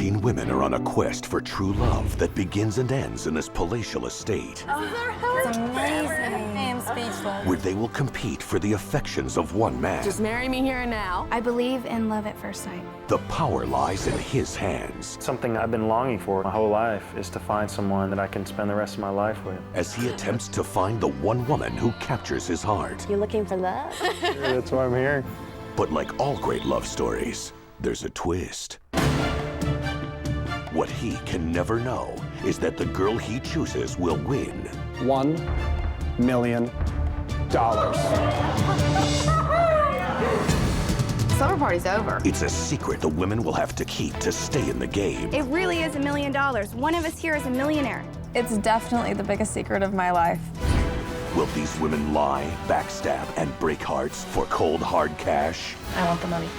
15 women are on a quest for true love that begins and ends in this palatial estate. It's amazing. I am speechless. Where they will compete for the affections of one man. Just marry me here and now. I believe in love at first sight. The power lies in his hands. Something I've been longing for my whole life is to find someone that I can spend the rest of my life with. As he attempts to find the one woman who captures his heart. You looking for love? That's why I'm here. But like all great love stories, there's a twist. What he can never know is that the girl he chooses will win. $1 million. Summer party's over. It's a secret the women will have to keep to stay in the game. It really is $1 million. One of us here is a millionaire. It's definitely the biggest secret of my life. Will these women lie, backstab, and break hearts for cold, hard cash? I want the money.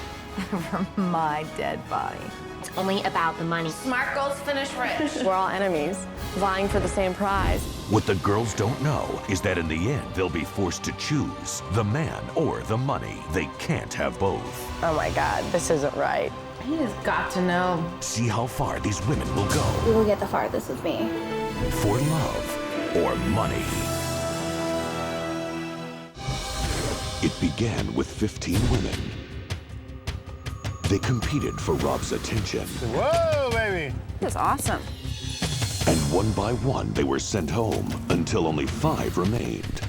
From my dead body. It's only about the money. Smart girls finish rich. We're all enemies, vying for the same prize. What the girls don't know is that in the end, they'll be forced to choose the man or the money. They can't have both. Oh my God, this isn't right. He has got to know. See how far these women will go. We will get the farthest with me. For love or money. It began with 15 women. They competed for Rob's attention. Whoa, baby! This is awesome. And one by one, they were sent home until only 5 remained.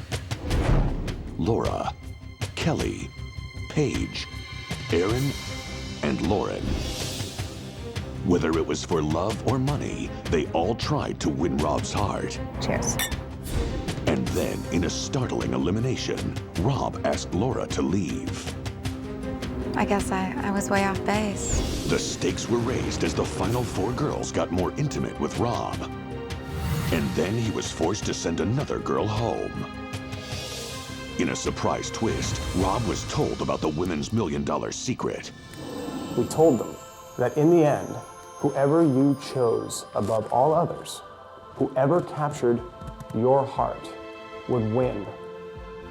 Laura, Kelly, Paige, Aaron, and Lauren. Whether it was for love or money, they all tried to win Rob's heart. Cheers. And then, in a startling elimination, Rob asked Laura to leave. I guess I was way off base. The stakes were raised as the final 4 girls got more intimate with Rob. And then he was forced to send another girl home. In a surprise twist, Rob was told about the women's $1 million secret. We told them that in the end, whoever you chose above all others, whoever captured your heart, would win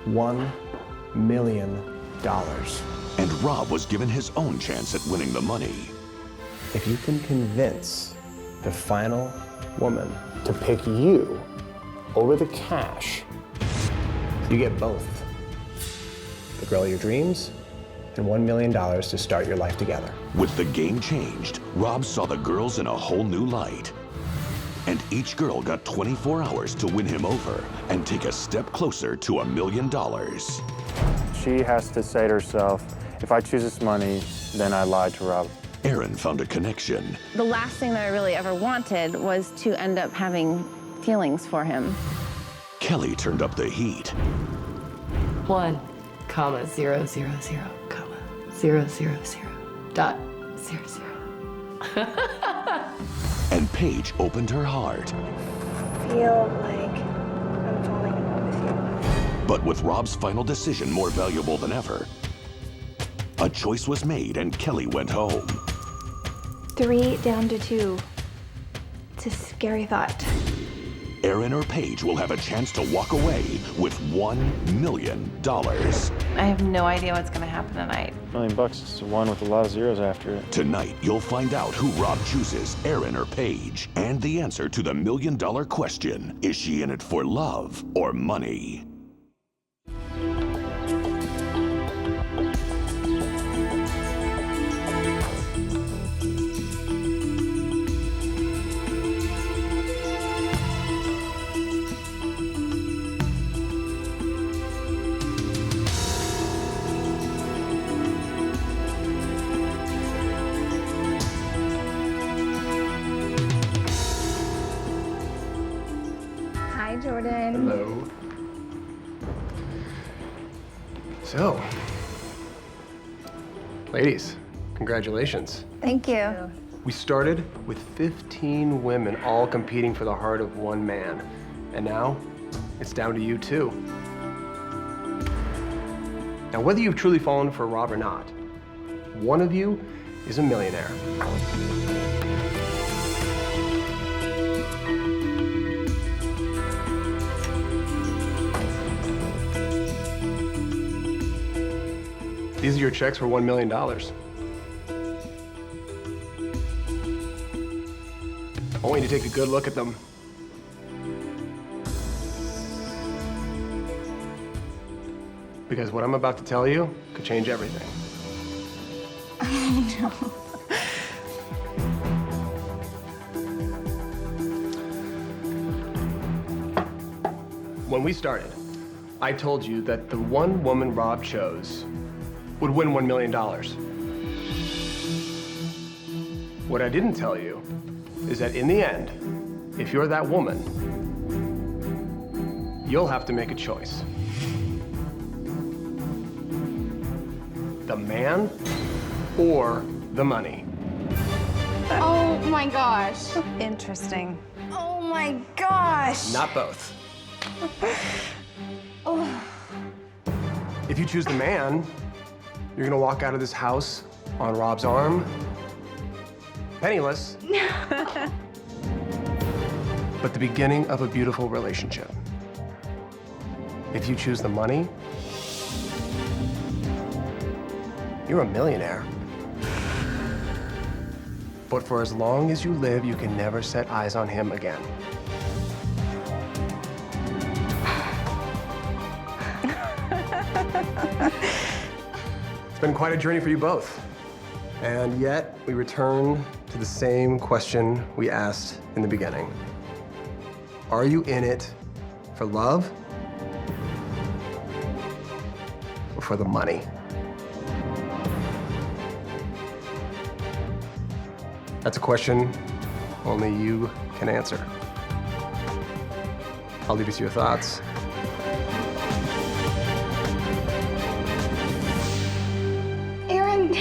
$1 million. And Rob was given his own chance at winning the money. If you can convince the final woman to pick you over the cash, you get both. The girl of your dreams and $1 million to start your life together. With the game changed, Rob saw the girls in a whole new light. And each girl got 24 hours to win him over and take a step closer to $1 million. She has to say to herself, if I choose this money, then I lied to Rob. Aaron found a connection. The last thing that I really ever wanted was to end up having feelings for him. Kelly turned up the heat. 1, comma, 0, 0, 0, comma, 0, 0, 0, dot, 0, 0. And Paige opened her heart. Feel like I'm falling in love with you. But with Rob's final decision more valuable than ever, a choice was made and Kelly went home. 3 down to 2. It's a scary thought. Aaron or Paige will have a chance to walk away with $1 million. I have no idea what's gonna happen tonight. $1 million is one with a lot of zeros after it. Tonight, you'll find out who Rob chooses, Aaron or Paige, and the answer to the $1 million question. Is she in it for love or money? Hi, Jordan. Hello. So, ladies, congratulations. Thank you. We started with 15 women all competing for the heart of one man. And now, it's down to you two. Now, whether you've truly fallen for Rob or not, one of you is a millionaire. These are your checks for $1 million. I want you to take a good look at them. Because what I'm about to tell you could change everything. Oh, no. When we started, I told you that the one woman Rob chose would win $1 million. What I didn't tell you is that in the end, if you're that woman, you'll have to make a choice. The man or the money. Oh my gosh. Interesting. Oh my gosh. Not both. If you choose the man, you're gonna walk out of this house on Rob's arm, penniless, but the beginning of a beautiful relationship. If you choose the money, you're a millionaire. But for as long as you live, you can never set eyes on him again. It's been quite a journey for you both. And yet, we return to the same question we asked in the beginning. Are you in it for love or for the money? That's a question only you can answer. I'll leave it to your thoughts. Aaron.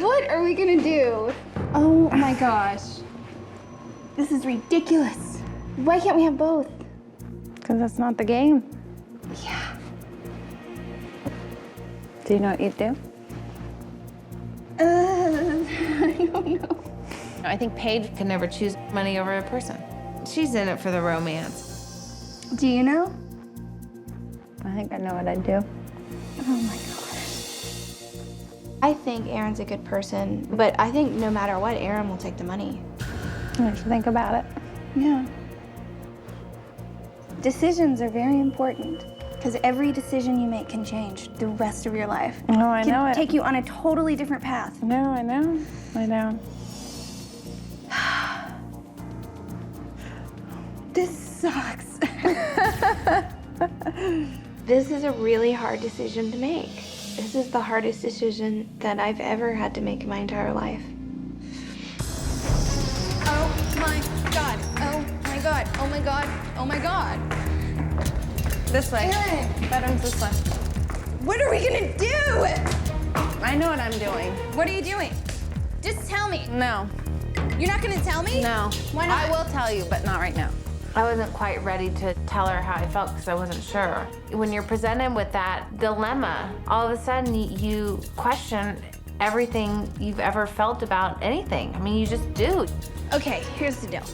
What are we gonna do? Oh my gosh. This is ridiculous. Why can't we have both? Because that's not the game. Yeah. Do you know what you'd do? I don't know. I think Paige Can never choose money over a person. She's in it for the romance. Do you know? I think I know what I'd do. Oh my gosh. I think Aaron's a good person, but I think no matter what, Aaron will take the money. I should think about it. Yeah. Decisions are very important because every decision you make can change the rest of your life. Oh, I know it. Take you on a totally different path. No, I know. I know. This sucks. This is a really hard decision to make. This is the hardest decision that I've ever had to make in my entire life. Oh my God. Oh my God. Oh my God. Oh my God. This way. Aaron. Bedroom's this way. What are we gonna do? I know what I'm doing. What are you doing? Just tell me. No. You're not gonna tell me? No. Why not? I will tell you, but not right now. I wasn't quite ready to tell her how I felt because I wasn't sure. When you're presented with that dilemma, all of a sudden you question everything you've ever felt about anything. I mean, you just do. Okay, here's the deal.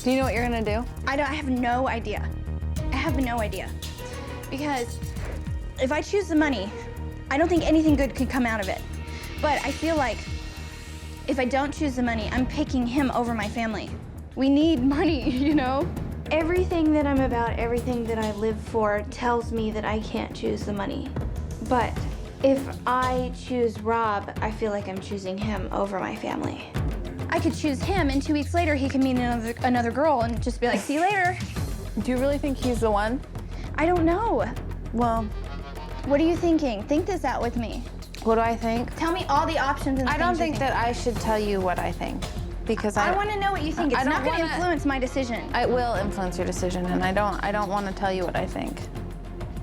Do you know what you're gonna do? I have no idea. I have no idea. Because if I choose the money, I don't think anything good could come out of it. But I feel like if I don't choose the money, I'm picking him over my family. We need money, you know? Everything that I'm about, everything that I live for tells me that I can't choose the money. But if I choose Rob, I feel like I'm choosing him over my family. I could choose him, and 2 weeks later, he can meet another girl and just be like, see you later. Do you really think he's the one? I don't know. Well, What are you thinking? Think this out with me. what do I think? Tell me all the options and I don't things you're think that I should tell you what I think. Because I want to know what you think. It's I don't not going to wanna- influence my decision. It will influence your decision, and I don't want to tell you what I think.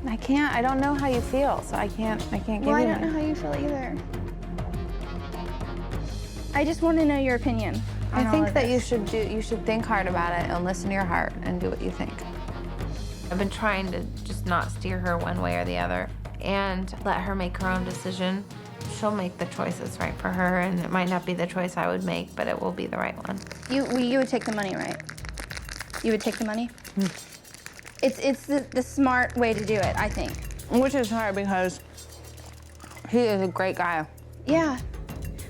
I don't know how you feel, so I can't give Well, I you don't know my- how you feel either. I just want to know your opinion. I on all think of that this. you should think hard about it and listen to your heart and do what you think. I've been trying to just not steer her one way or the other and let her make her own decision. She'll make the choices right for her, and it might not be the choice I would make, but it will be the right one. You would take the money, right? You would take the money? It's the smart way to do it, I think. Which is hard because he is a great guy. Yeah.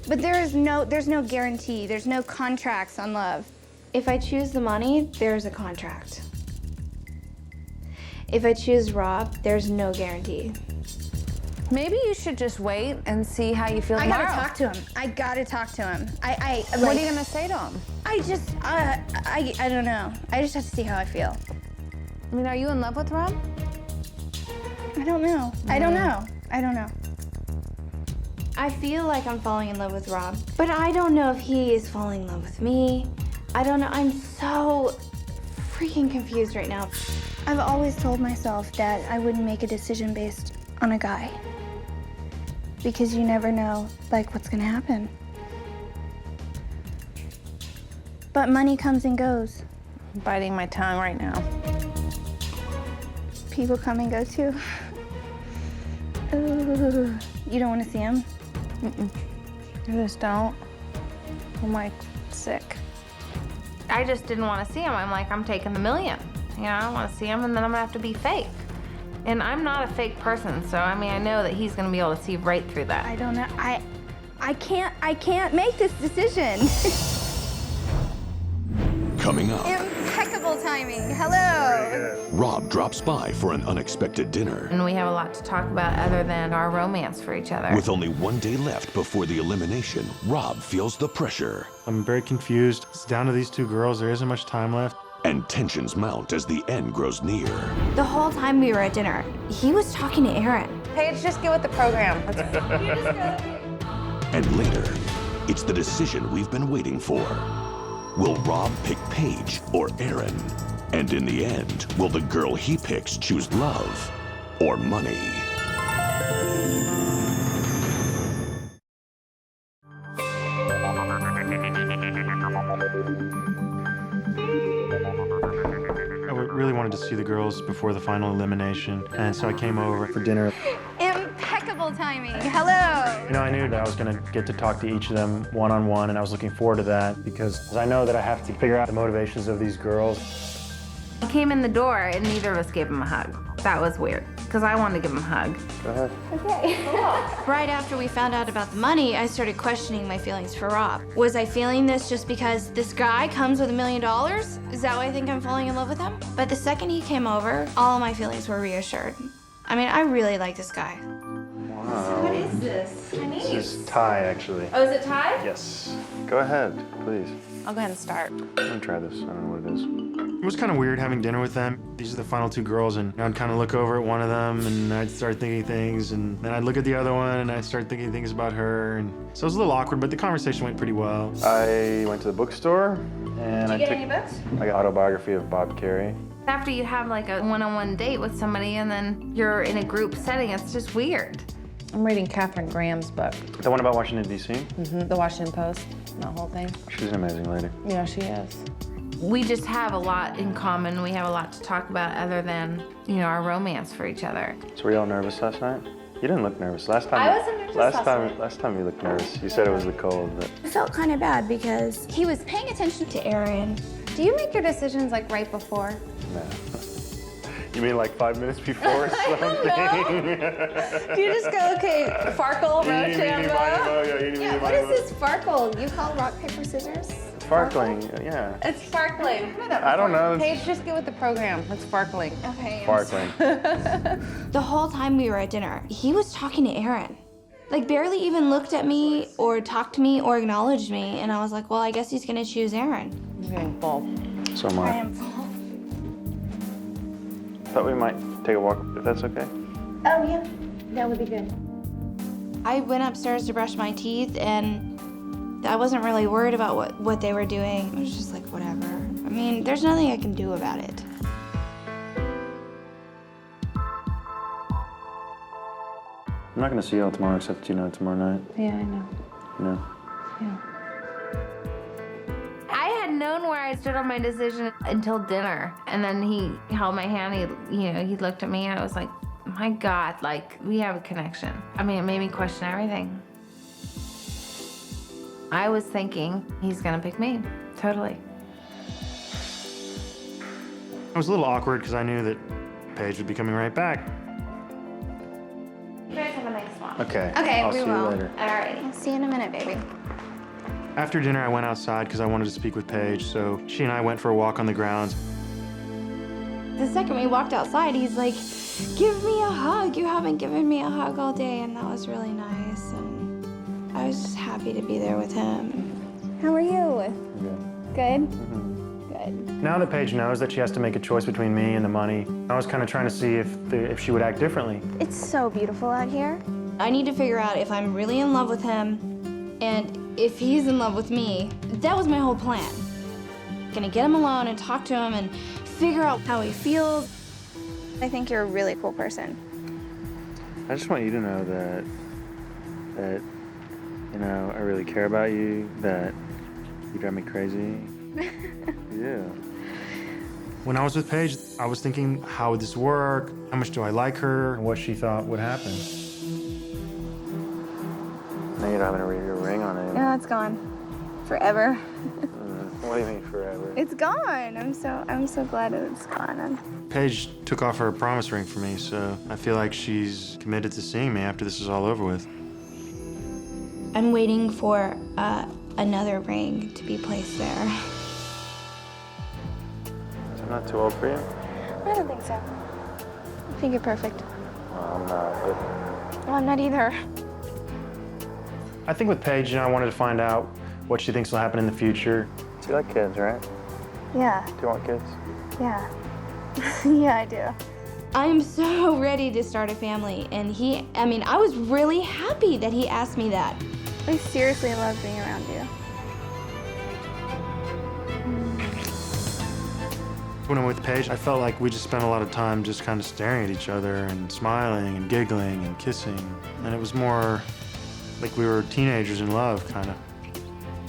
But there's no guarantee. There's no contracts on love. If I choose the money, there's a contract. If I choose Rob, there's no guarantee. Maybe you should just wait and see how you feel I tomorrow. gotta talk to him. I gotta talk to him. What are you gonna say to him? I don't know. I just have to see how I feel. I mean, are you in love with Rob? I don't know. I don't know. I don't know. I feel like I'm falling in love with Rob, but I don't know if he is falling in love with me. I don't know. I'm so freaking confused right now. I've always told myself that I wouldn't make a decision based on a guy, because you never know, like, what's gonna happen. But money comes and goes. I'm biting my tongue right now. People come and go too. Ooh, you don't want to see him? I just don't. I'm like sick. I just didn't want to see him. I'm like, I'm taking the million. You know, I don't want to see him, and then I'm gonna have to be fake. And I'm not a fake person, so I mean, I know that he's gonna be able to see right through that. I don't know. I can't make this decision. Coming up, Impeccable timing. Hello. Rob drops by for an unexpected dinner. And we have a lot to talk about other than our romance for each other. With only one day left before the elimination, Rob feels the pressure. I'm very confused. It's down to these two girls. There isn't much time left. And tensions mount as the end grows near. The whole time we were at dinner, he was talking to Aaron. Paige, just get with the program. And later, it's the decision we've been waiting for. Will Rob pick Paige or Aaron? And in the end, will the girl he picks choose love or money? I really wanted to see the girls before the final elimination, and so I came over for dinner. Impeccable timing. Hello. You know, I knew that I was going to get to talk to each of them one-on-one, and I was looking forward to that because I know that I have to figure out the motivations of these girls. He came in the door and neither of us gave him a hug. That was weird, because I wanted to give him a hug. Go ahead. Right after we found out about the money, I started questioning my feelings for Rob. Was I feeling this just because this guy comes with $1 million? Is that why I think I'm falling in love with him? But the second he came over, all of my feelings were reassured. I mean, I really like this guy. Wow. What is this? Chinese. This is Thai, actually. Oh, is it Thai? Yes. Go ahead, please. I'll go ahead and start. I'm gonna try this. I don't know what it is. It was kind of weird having dinner with them. These are the final two girls, and I'd kind of look over at one of them, and I'd start thinking things, and then I'd look at the other one, and I'd start thinking things about her, and so it was a little awkward, but the conversation went pretty well. I went to the bookstore, and Did you get any books? I got autobiography of Bob Carey. After you have like a one-on-one date with somebody and then you're in a group setting, it's just weird. I'm reading Katharine Graham's book, The one about Washington, D.C.? The Washington Post, that whole thing. She's an amazing lady. Yeah, she is. We just have a lot in common. We have a lot to talk about other than, you know, our romance for each other. So were you all nervous last night? You didn't look nervous. Last time. I wasn't nervous last night. Last time you looked nervous. You said it was the cold, but. I felt kind of bad because he was paying attention to Aaron. Do you make your decisions like right before? No. You mean like 5 minutes before or something? Do you just go, okay, Farkle, Rochambeau? Yeah, what is this Farkle? You call rock, paper, scissors? Sparkling, yeah. It's sparkling. I don't know. Paige, just get with the program. It's sparkling. Okay. Sparkling. The whole time we were at dinner, he was talking to Aaron. Like, barely even looked at me or talked to me or acknowledged me. And I was like, well, I guess he's gonna choose Aaron. I'm getting full. So am I. I am full. Thought we might take a walk, if that's okay. Oh, yeah. That would be good. I went upstairs to brush my teeth, and I wasn't really worried about what they were doing. I was just like, whatever. I mean, there's nothing I can do about it. I'm not gonna see y'all tomorrow, except tomorrow night. Yeah, I know. No. Yeah. I had known where I stood on my decision until dinner. And then he held my hand, he looked at me, and I was like, my God, like, we have a connection. I mean, it made me question everything. I was thinking he's gonna pick me, totally. It was a little awkward because I knew that Paige would be coming right back. You guys have a next one. Okay. Okay, I'll we see will. you later. All right. I'll see you in a minute, baby. After dinner, I went outside because I wanted to speak with Paige, so she and I went for a walk on the grounds. The second we walked outside, he's like, give me a hug. You haven't given me a hug all day, and that was really nice. And I was just happy to be there with him. How are you? Good? Good. Now that Paige knows that she has to make a choice between me and the money, I was kind of trying to see if she would act differently. It's so beautiful out here. I need to figure out if I'm really in love with him and if he's in love with me. That was my whole plan. Gonna get him alone and talk to him and figure out how he feels. I think you're a really cool person. I just want you to know that you know, I really care about you, that you drive me crazy. Yeah. When I was with Paige, I was thinking, how would this work? How much do I like her? And what she thought would happen. Now you're not having your ring on it. No, it's gone. Forever. What do you mean forever? It's gone. I'm so glad it's gone. Paige took off her promise ring for me, so I feel like she's committed to seeing me after this is all over with. I'm waiting for another ring to be placed there. I'm not too old for you? I don't think so. I think you're perfect. Well, I'm not, but... Well, I'm not either. I think with Paige, you know, I wanted to find out what she thinks will happen in the future. You like kids, right? Yeah. Do you want kids? Yeah. Yeah, I do. I'm so ready to start a family, and I was really happy that he asked me that. I seriously love being around you. When I'm with Paige, I felt like we just spent a lot of time just kind of staring at each other and smiling and giggling and kissing. And it was more like we were teenagers in love, kind of.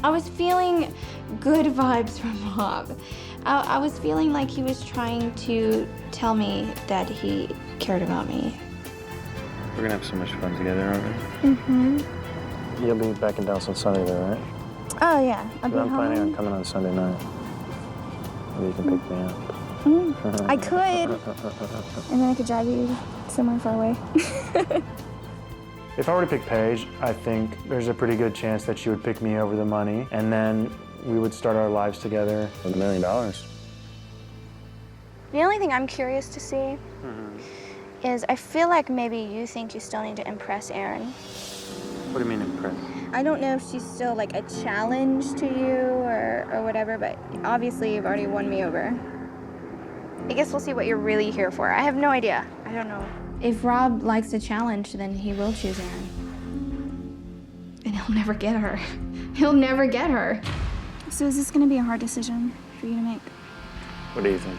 I was feeling good vibes from Rob. I was feeling like he was trying to tell me that he cared about me. We're gonna have so much fun together, aren't we? Mm-hmm. You'll be back in Dallas on Sunday, though, right? Oh, yeah. I'm planning on coming on Sunday night. Maybe you can pick me up. I could. And then I could drive you somewhere far away. If I were to pick Paige, I think there's a pretty good chance that she would pick me over the money, and then we would start our lives together with $1 million. The only thing I'm curious to see is I feel like maybe you think you still need to impress Erin. What do you mean impress? I don't know if she's still like a challenge to you or whatever, but obviously you've already won me over. I guess we'll see what you're really here for. I have no idea. I don't know. If Rob likes a challenge, then he will choose Erin. And he'll never get her. He'll never get her. So is this gonna be a hard decision for you to make? What do you think?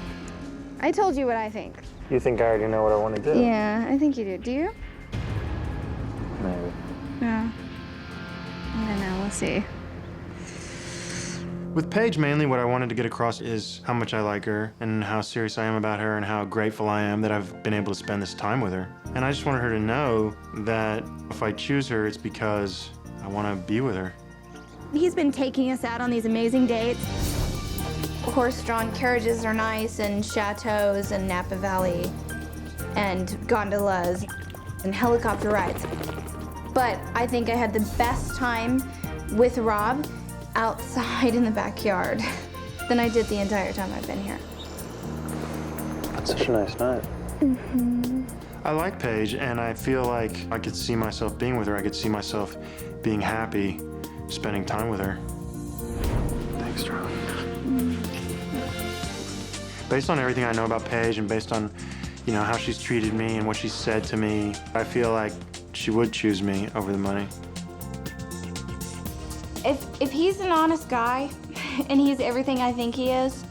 I told you what I think. You think I already know what I want to do? Yeah, I think you do. Do you? Maybe. Yeah. I don't know. We'll see. With Paige, mainly what I wanted to get across is how much I like her and how serious I am about her and how grateful I am that I've been able to spend this time with her. And I just wanted her to know that if I choose her, it's because I want to be with her. He's been taking us out on these amazing dates. Horse-drawn carriages are nice, and chateaus and Napa Valley, and gondolas, and helicopter rides. But I think I had the best time with Rob outside in the backyard than I did the entire time I've been here. That's such a nice night. I like Paige, and I feel like I could see myself being with her. I could see myself being happy, spending time with her. Thanks, Charlie. Based on everything I know about Paige and based on, you know, how she's treated me and what she's said to me, I feel like she would choose me over the money. If he's an honest guy, and he's everything I think he is,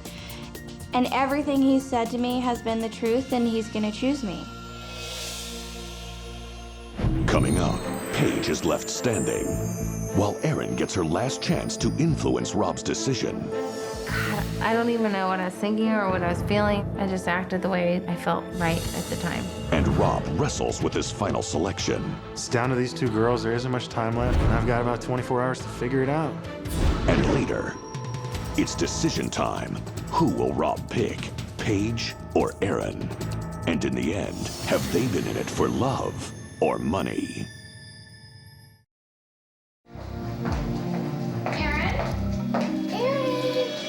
and everything he's said to me has been the truth, then he's gonna choose me. Coming up, Paige is left standing, while Erin gets her last chance to influence Rob's decision. God, I don't even know what I was thinking or what I was feeling. I just acted the way I felt right at the time. And Rob wrestles with his final selection. It's down to these two girls. There isn't much time left, and I've got about 24 hours to figure it out. And later, it's decision time. Who will Rob pick, Paige or Erin? And in the end, have they been in it for love or money.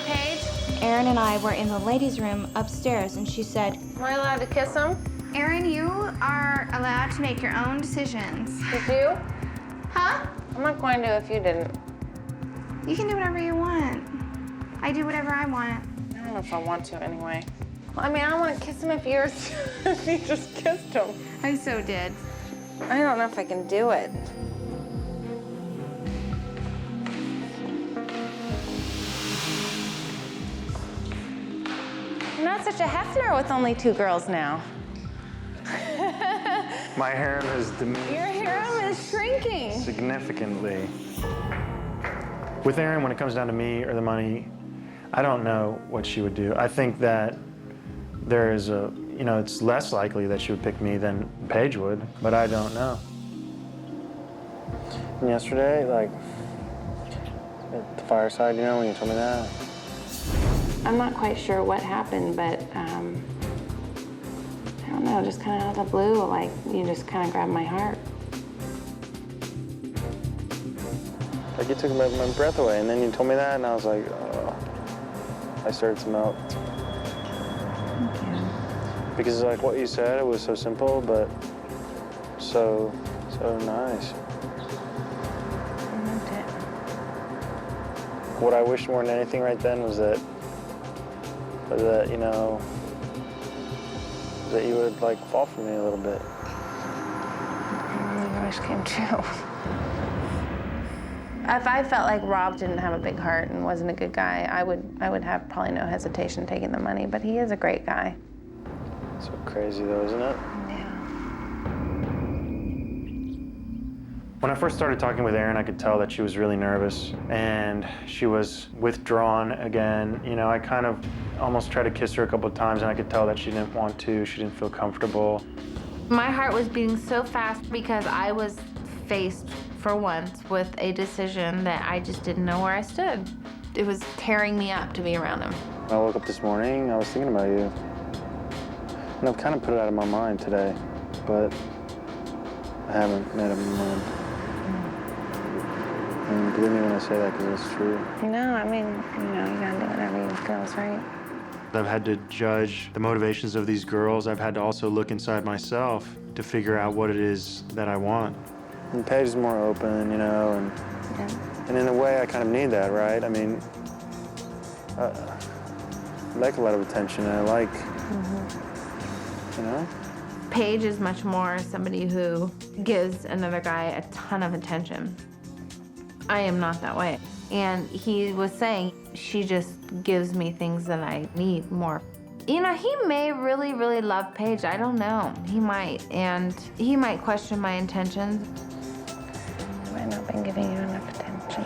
Paige, Erin and I were in the ladies' room upstairs, and she said, Am I allowed to kiss him? Erin, you are allowed to make your own decisions. Did you? Huh? I'm not going to if you didn't. You can do whatever you want. I do whatever I want. I don't know if I want to anyway. I mean, I don't want to kiss him if if you just kissed him. I so did. I don't know if I can do it. You're not such a Hefner with only 2 girls now. My harem has diminished Your harem is shrinking. significantly. With Erin, when it comes down to me or the money, I don't know what she would do. I think that there is it's less likely that she would pick me than Paige would, but I don't know. And yesterday, like, at the fireside, when you told me that. I'm not quite sure what happened, but I don't know, just kind of out of the blue, like you just kind of grabbed my heart. Like, you took my breath away, and then you told me that, and I was like, oh. I started to melt. Thank you. Because, like, what you said, it was so simple, but so nice. I meant it. What I wished more than anything right then was that that you would, like, fall for me a little bit. My wish came true. If I felt like Rob didn't have a big heart and wasn't a good guy, I would have probably no hesitation taking the money, but he is a great guy. So crazy, though, isn't it? Yeah. When I first started talking with Erin, I could tell that she was really nervous, and she was withdrawn again. I kind of almost tried to kiss her a couple of times, and I could tell that she didn't want to, she didn't feel comfortable. My heart was beating so fast because I was faced for once with a decision that I just didn't know where I stood. It was tearing me up to be around him. When I woke up this morning, I was thinking about you. And I've kind of put it out of my mind today, but I haven't made up my mind. And believe me when I say that, because it's true. No, I mean, you gotta do whatever you feels right. I've had to judge the motivations of these girls. I've had to also look inside myself to figure out what it is that I want. And Paige is more open, and in a way I kind of need that, right? I mean, I like a lot of attention, and I like, Paige is much more somebody who gives another guy a ton of attention. I am not that way. And he was saying, she just gives me things that I need more. He may really, really love Paige. I don't know. He might. And he might question my intentions. I might not been giving you enough attention.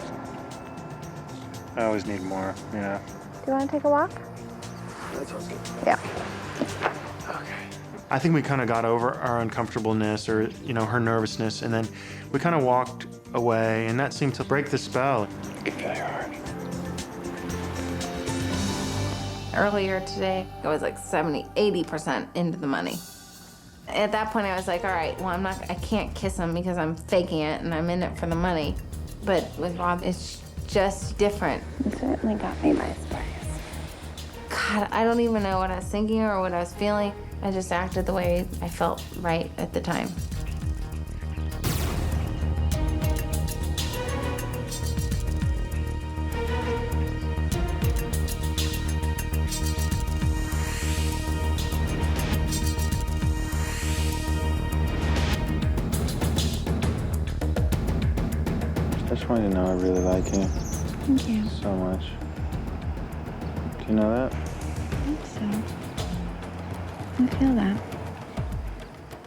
I always need more, Do you want to take a walk? That sounds good. Yeah. Okay. I think we kind of got over our uncomfortableness or, her nervousness, and then we kind of walked away, and that seemed to break the spell. You can feel your heart. Earlier today, I was like 70–80% into the money. At that point, I was like, all right, well, I can't kiss him because I'm faking it and I'm in it for the money. But with Rob, it's just different. You certainly got me by surprise. God, I don't even know what I was thinking or what I was feeling. I just acted the way I felt right at the time. I just want you to know I really like you. Thank you. So much. Do you know that? I think so. I feel that.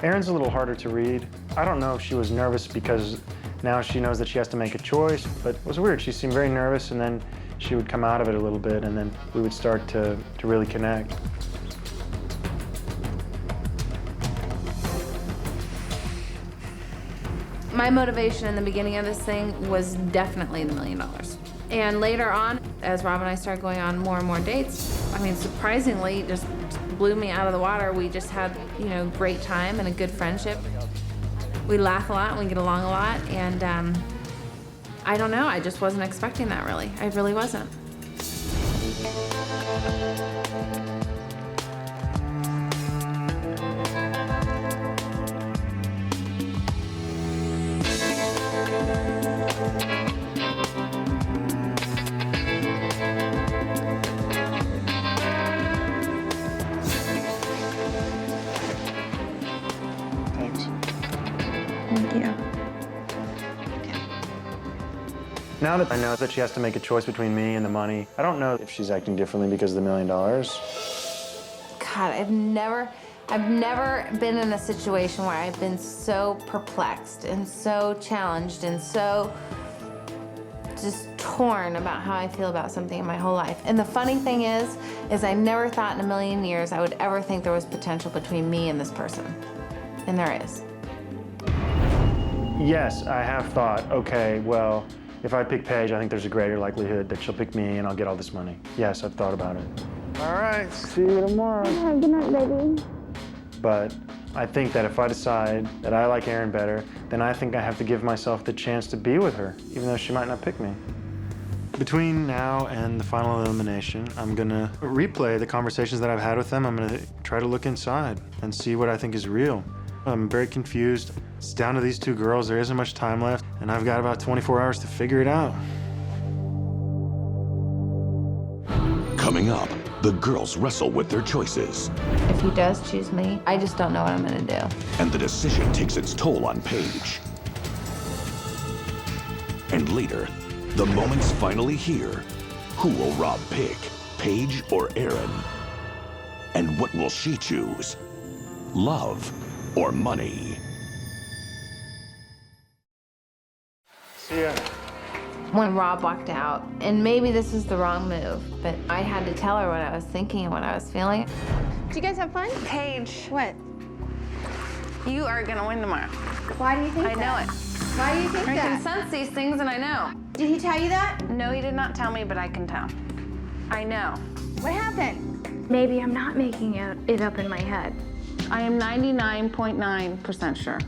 Erin's a little harder to read. I don't know if she was nervous because now she knows that she has to make a choice, but it was weird. She seemed very nervous, and then she would come out of it a little bit, and then we would start to really connect. My motivation in the beginning of this thing was definitely the $1 million. And later on, as Rob and I started going on more and more dates, surprisingly, it just blew me out of the water. We just had, great time and a good friendship. We laugh a lot and we get along a lot, and I don't know, I just wasn't expecting that really. I really wasn't. Now that I know that she has to make a choice between me and the money, I don't know if she's acting differently because of the $1 million. God, I've never been in a situation where I've been so perplexed and so challenged and so just torn about how I feel about something in my whole life. And the funny thing is I never thought in a million years I would ever think there was potential between me and this person. And there is. Yes, I have thought, okay, well, if I pick Paige, I think there's a greater likelihood that she'll pick me and I'll get all this money. Yes, I've thought about it. All right, see you tomorrow. Good night, baby. But I think that if I decide that I like Erin better, then I think I have to give myself the chance to be with her, even though she might not pick me. Between now and the final elimination, I'm gonna replay the conversations that I've had with them. I'm gonna try to look inside and see what I think is real. I'm very confused. It's down to these two girls. There isn't much time left, and I've got about 24 hours to figure it out. Coming up, the girls wrestle with their choices, If he does choose me, I just don't know what I'm gonna do. and the decision takes its toll on Paige. And later, the moment's finally here. Who will Rob pick, Paige or Erin? And what will she choose? Love or money? See ya. When Rob walked out, and maybe this is the wrong move, but I had to tell her what I was thinking and what I was feeling. Did you guys have fun? Paige, What? you are gonna win tomorrow. Why do you think I know that? it. Why do you think I can that? sense these things and I know. Did he tell you that? No, he did not tell me, but I can tell. I know. What happened? Maybe I'm not making it up in my head. I am 99.9% sure.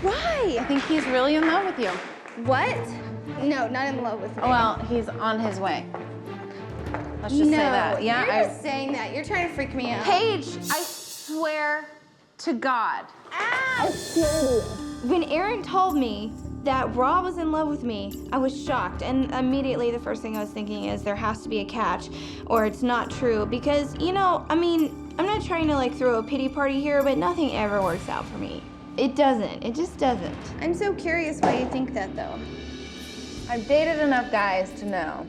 Why? I think he's really in love with you. What? No, not in love with me. Well, he's on his way. Let's just say that. Yeah, you're just saying that. You're trying to freak me out. Paige, I swear to God. When Erin told me that Rob was in love with me, I was shocked. And immediately the first thing I was thinking is there has to be a catch or it's not true. Because, you know, I mean, I'm not trying to like throw a pity party here, but nothing ever works out for me. It doesn't. It just doesn't. I'm so curious why you think that though. I've dated enough guys to know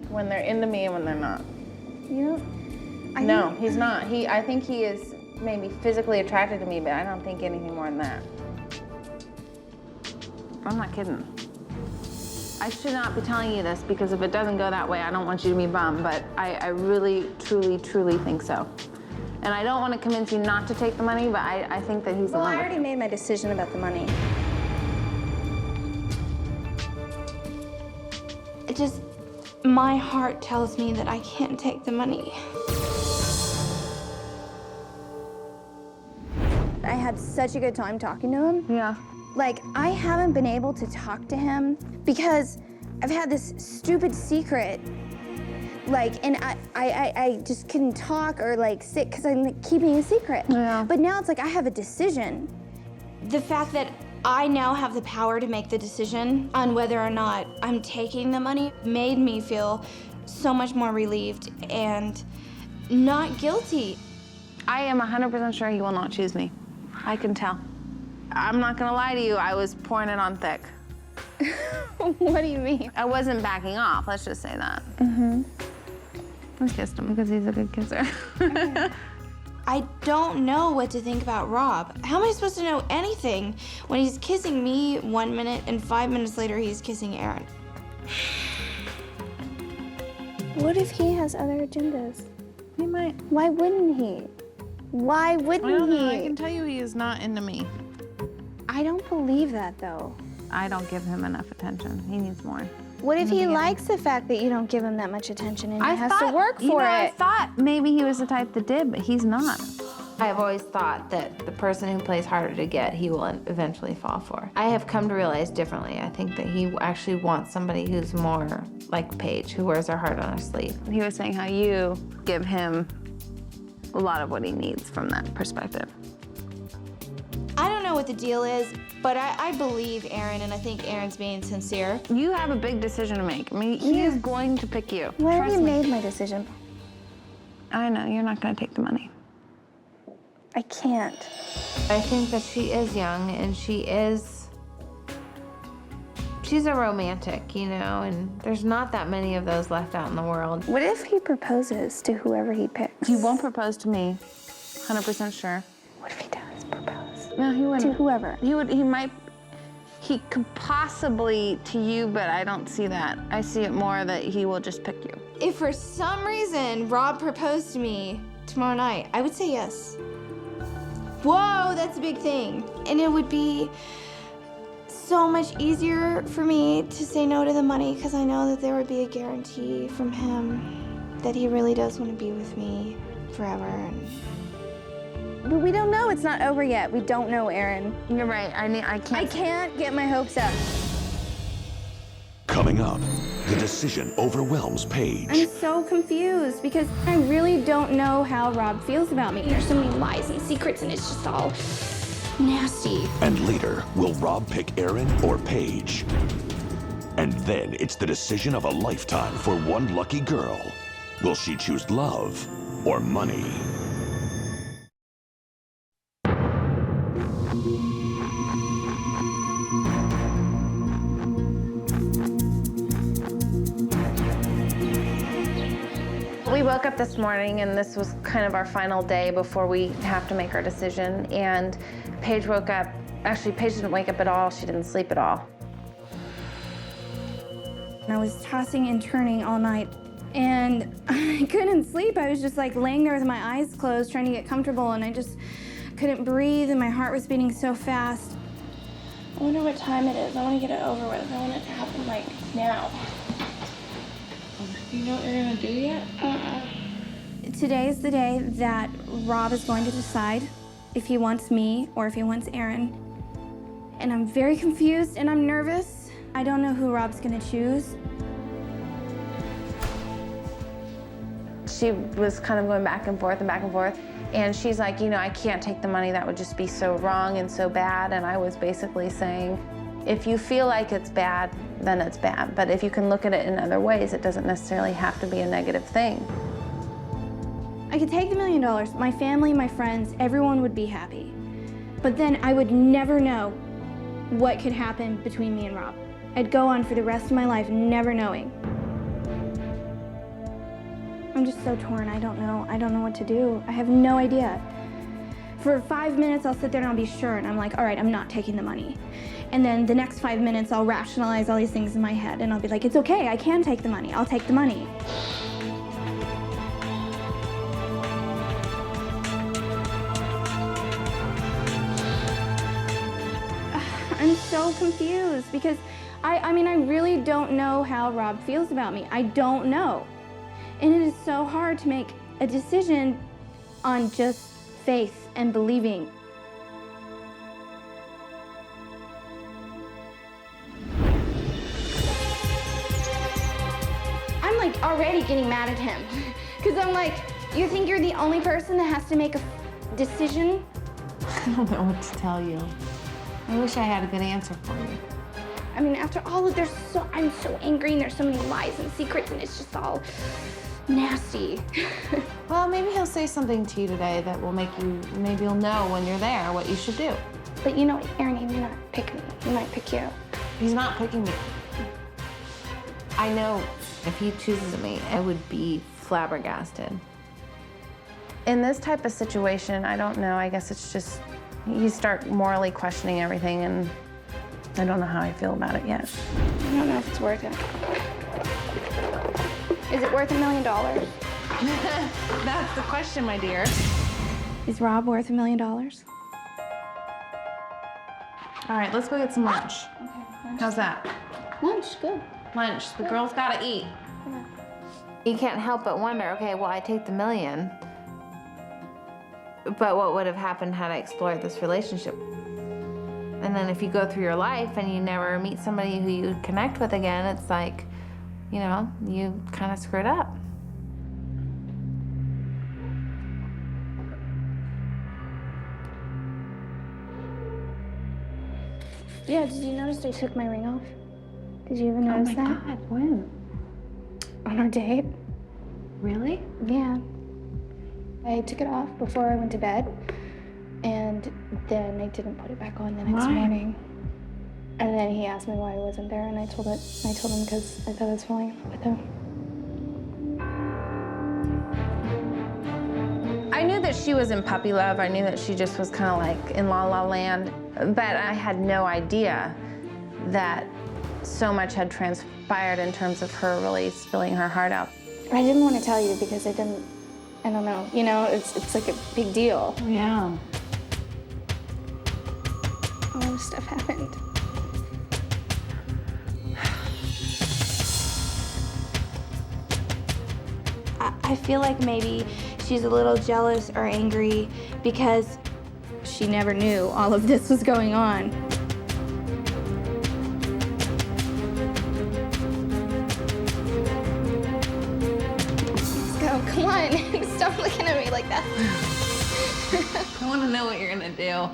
when they're into me and when they're not. You know? No, he's not. I think he is maybe physically attracted to me, but I don't think anything more than that. I'm not kidding. I should not be telling you this because if it doesn't go that way, I don't want you to be bummed, but I really, truly, truly think so. And I don't want to convince you not to take the money, but I think that he's in Well, love I with already made my decision about the money. It just, my heart tells me that I can't take the money. I had such a good time talking to him. Yeah. Like, I haven't been able to talk to him because I've had this stupid secret. Like, and I just couldn't talk or like sit because I'm like, keeping a secret. Yeah. But now it's like I have a decision. The fact that I now have the power to make the decision on whether or not I'm taking the money made me feel so much more relieved and not guilty. I am 100% sure he will not choose me. I can tell. I'm not gonna lie to you, I was pouring it on thick. What do you mean? I wasn't backing off, let's just say that. Mm-hmm. I kissed him because he's a good kisser. I don't know what to think about Rob. How am I supposed to know anything when he's kissing me 1 minute and 5 minutes later he's kissing Erin? What if he has other agendas? He might. Why wouldn't he? Why I wouldn't don't know, he? I can tell you he is not into me. I don't believe that though. I don't give him enough attention. He needs more. What if he beginning. likes the fact that you don't give him that much attention and he has to thought- work you for know, it? I thought maybe he was the type that did, but he's not. I've always thought that the person who plays harder to get, he will eventually fall for. I have come to realize differently. I think that he actually wants somebody who's more like Paige, who wears her heart on her sleeve. He was saying how you give him a lot of what he needs from that perspective. I don't know what the deal is, but I believe Aaron, and I think Aaron's being sincere. You have a big decision to make. I mean, he is going to pick you. Well, I Trust already me. made my decision. I know, you're not gonna take the money. I can't. I think that she is young, and she's a romantic, you know, and there's not that many of those left out in the world. What if he proposes to whoever he picks? He won't propose to me, 100% sure. What if he does propose? No, he wouldn't. To whoever? He could possibly to you, but I don't see that. I see it more that he will just pick you. If for some reason Rob proposed to me tomorrow night, I would say yes. Whoa, that's a big thing. And it would be so much easier for me to say no to the money because I know that there would be a guarantee from him that he really does want to be with me forever. But we don't know. It's not over yet. We don't know, Aaron. You're right. I can't get my hopes up. Coming up, the decision overwhelms Paige. I'm so confused because I really don't know how Rob feels about me. There's so many lies and secrets and it's just all nasty. And later, will Rob pick Aaron or Paige? And then it's the decision of a lifetime for one lucky girl. Will she choose love or money? We woke up this morning, and this was kind of our final day before we have to make our decision. And Paige woke up. Actually, Paige didn't wake up at all. She didn't sleep at all. I was tossing and turning all night, and I couldn't sleep. I was just like laying there with my eyes closed, trying to get comfortable, and I just couldn't breathe, and my heart was beating so fast. I wonder what time it is. I want to get it over with. I want it to happen like now. Do you know what you're gonna do yet? Today is the day that Rob is going to decide if he wants me or if he wants Aaron. And I'm very confused and I'm nervous. I don't know who Rob's gonna choose. She was kind of going back and forth and back and forth. And she's like, you know, I can't take the money. That would just be so wrong and so bad. And I was basically saying, if you feel like it's bad, then it's bad. But if you can look at it in other ways, it doesn't necessarily have to be a negative thing. I could take the $1 million. My family, my friends, everyone would be happy. But then I would never know what could happen between me and Rob. I'd go on for the rest of my life never knowing. I'm just so torn. I don't know what to do. I have no idea. For 5 minutes, I'll sit there and I'll be sure, and I'm like, all right, I'm not taking the money. And then the next 5 minutes, I'll rationalize all these things in my head, and I'll be like, it's okay, I can take the money. I'll take the money. I'm so confused because I mean, I really don't know how Rob feels about me. I don't know. And it is so hard to make a decision on just faith and believing. I'm like already getting mad at him because I'm like, you think you're the only person that has to make a decision? I don't know what to tell you. I wish I had a good answer for you. I mean, after all of I'm so angry and there's so many lies and secrets and it's just all nasty. Well, maybe he'll say something to you today that will make you, maybe you'll know when you're there what you should do. But you know, Aaron, he may not pick me. He might pick you. He's not picking me. I know if he chooses me, I would be flabbergasted. In this type of situation, I don't know, I guess it's just, you start morally questioning everything, and I don't know how I feel about it yet. I don't know if it's worth it. Is it worth $1 million? That's the question, my dear. Is Rob worth $1 million? All right, let's go get some lunch. Okay. How's that? Lunch, good. Lunch, the girls gotta eat. You can't help but wonder, okay, well, I take the $1 million. But what would have happened had I explored this relationship? And then if you go through your life and you never meet somebody who you connect with again, it's like, you know, you kind of screwed up. Yeah, did you notice I took my ring off? Did you even notice that? Oh my God, when? On our date. Really? Yeah. I took it off before I went to bed, and then I didn't put it back on the next morning. And then he asked me why I wasn't there, and I told him because I thought I was falling in love with him. I knew that she was in puppy love. I knew that she just was kind of like in La La Land, but I had no idea that so much had transpired in terms of her really spilling her heart out. I didn't want to tell you because I don't know, you know, it's like a big deal. Yeah. A lot of stuff happened. I feel like maybe she's a little jealous or angry because she never knew all of this was going on. Let's go, come on. Stop looking at me like that. I want to know what you're gonna do.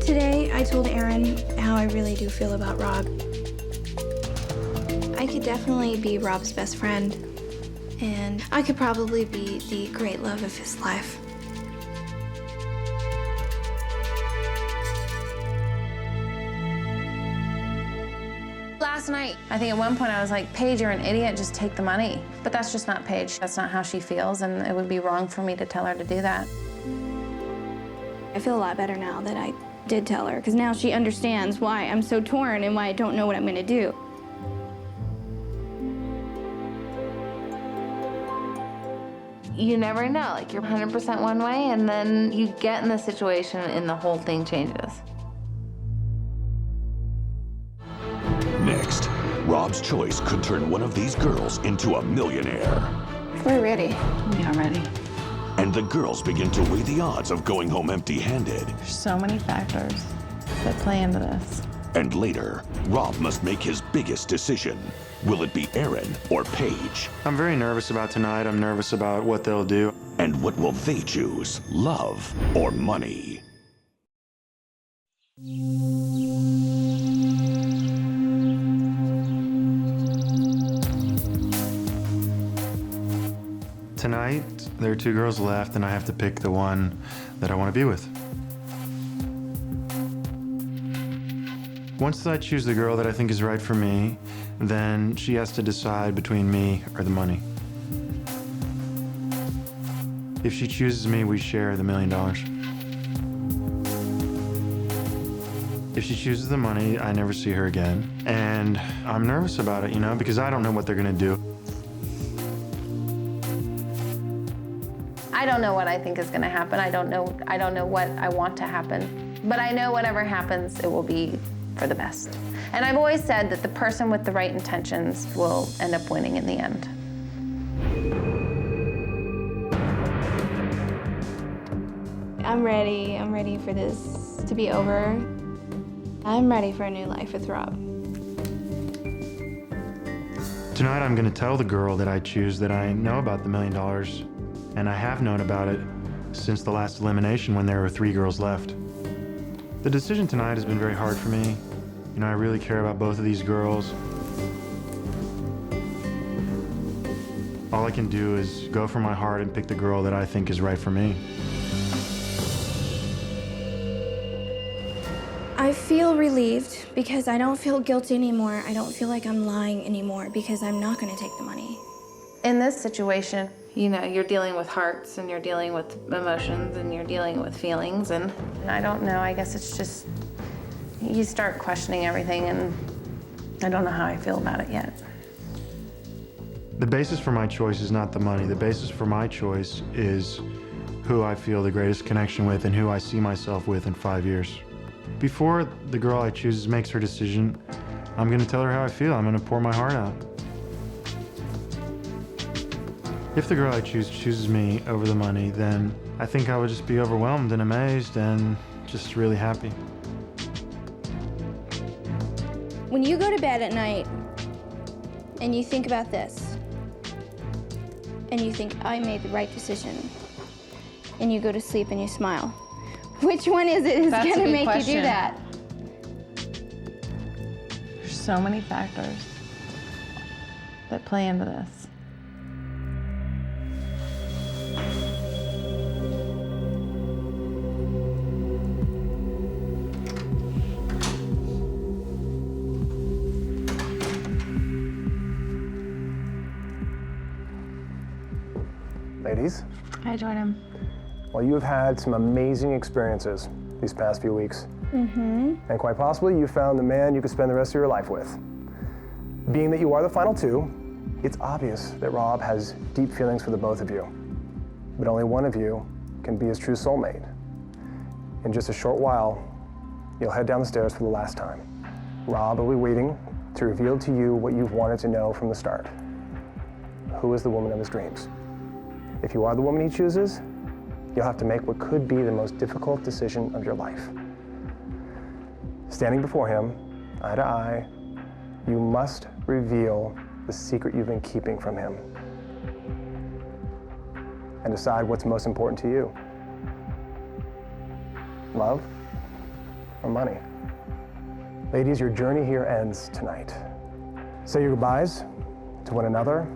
Today, I told Aaron how I really do feel about Rob. I could definitely be Rob's best friend, and I could probably be the great love of his life. Last night, I think at one point I was like, Paige, you're an idiot, just take the money. But that's just not Paige. That's not how she feels, and it would be wrong for me to tell her to do that. I feel a lot better now that I did tell her, because now she understands why I'm so torn and why I don't know what I'm gonna do. You never know, like you're 100% one way and then you get in the situation and the whole thing changes. Next, Rob's choice could turn one of these girls into a millionaire. We're ready. Yeah, ready. And the girls begin to weigh the odds of going home empty-handed. There's so many factors that play into this. And later, Rob must make his biggest decision. Will it be Aaron or Paige? I'm very nervous about tonight. I'm nervous about what they'll do. And what will they choose, love or money? Tonight, there are two girls left, and I have to pick the one that I want to be with. Once I choose the girl that I think is right for me, then she has to decide between me or the money. If she chooses me, we share the $1 million. If she chooses the money, I never see her again. And I'm nervous about it, you know, because I don't know what they're gonna do. I don't know what I think is going to happen. I don't know what I want to happen. But I know whatever happens, it will be for the best. And I've always said that the person with the right intentions will end up winning in the end. I'm ready. I'm ready for this to be over. I'm ready for a new life with Rob. Tonight, I'm gonna tell the girl that I choose that I know about the $1 million. And I have known about it since the last elimination when there were 3 girls left. The decision tonight has been very hard for me. You know, I really care about both of these girls. All I can do is go for my heart and pick the girl that I think is right for me. I feel relieved because I don't feel guilty anymore. I don't feel like I'm lying anymore because I'm not going to take the money. In this situation, You know, you're dealing with hearts and you're dealing with emotions and you're dealing with feelings and I don't know, I guess it's just, you start questioning everything and I don't know how I feel about it yet. The basis for my choice is not the money. The basis for my choice is who I feel the greatest connection with and who I see myself with in 5 years. Before the girl I choose makes her decision, I'm gonna tell her how I feel. I'm gonna pour my heart out. If the girl I choose chooses me over the money, then I think I would just be overwhelmed and amazed and just really happy. When you go to bed at night and you think about this, and you think, I made the right decision, and you go to sleep and you smile, which one is it is That's a gonna good make you question. do that? There's so many factors that play into this. Ladies, Hi, Jordan. well, you have had some amazing experiences these past few weeks. And quite possibly, you found the man you could spend the rest of your life with. Being that you are the final two, it's obvious that Rob has deep feelings for the both of you. But only one of you can be his true soulmate. In just a short while, you'll head down the stairs for the last time. Rob will be waiting to reveal to you what you've wanted to know from the start. Who is the woman of his dreams? If you are the woman he chooses, you'll have to make what could be the most difficult decision of your life. Standing before him, eye to eye, you must reveal the secret you've been keeping from him and decide what's most important to you. Love or money? Ladies, your journey here ends tonight. Say your goodbyes to one another.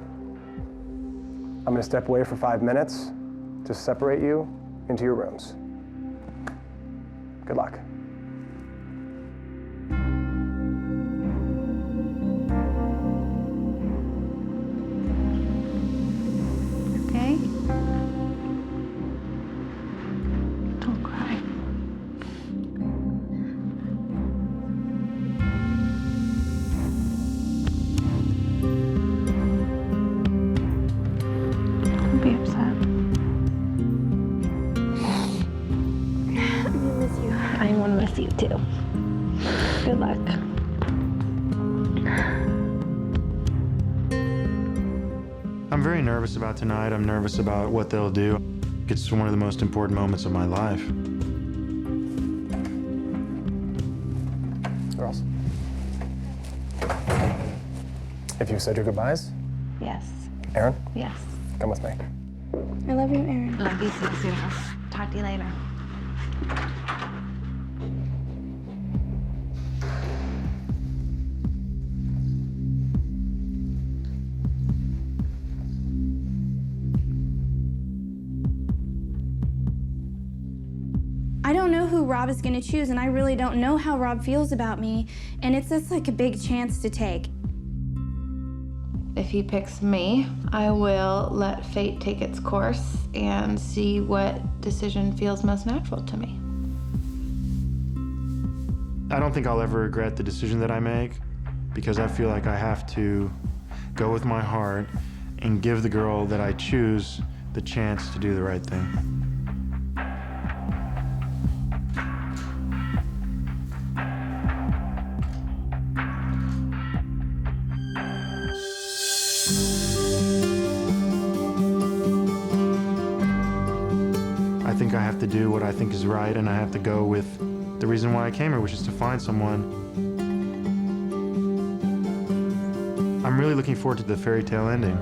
I'm going to step away for 5 minutes to separate you into your rooms. Good luck. Okay? Don't cry. Don't be upset. I want to miss you too. Good luck. I'm very nervous about tonight. I'm nervous about what they'll do. It's one of the most important moments of my life. Girls. If you've said your goodbyes, Yes. Aaron, Yes. come with me. I love you, Aaron. Love you too, sweetheart. Talk to you later. I don't know who Rob is gonna choose, and I really don't know how Rob feels about me, and it's just like a big chance to take. If he picks me, I will let fate take its course and see what decision feels most natural to me. I don't think I'll ever regret the decision that I make because I feel like I have to go with my heart and give the girl that I choose the chance to do the right thing. I think I have to do what I think is right, and I have to go with the reason why I came here, which is to find someone. I'm really looking forward to the fairy tale ending.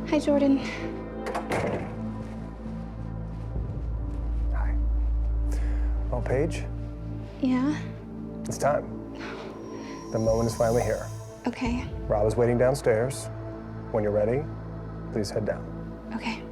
Hi, Jordan. Hi. Well, Paige, Yeah? it's time. The moment is finally here. Okay. Rob is waiting downstairs. When you're ready, please head down. Okay.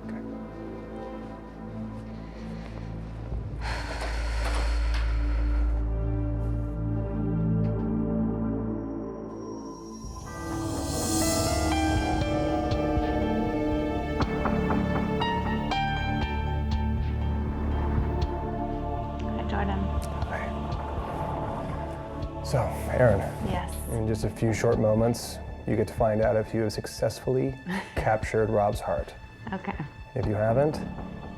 So, Erin, Yes. in just a few short moments, you get to find out if you have successfully captured Rob's heart. Okay. If you haven't,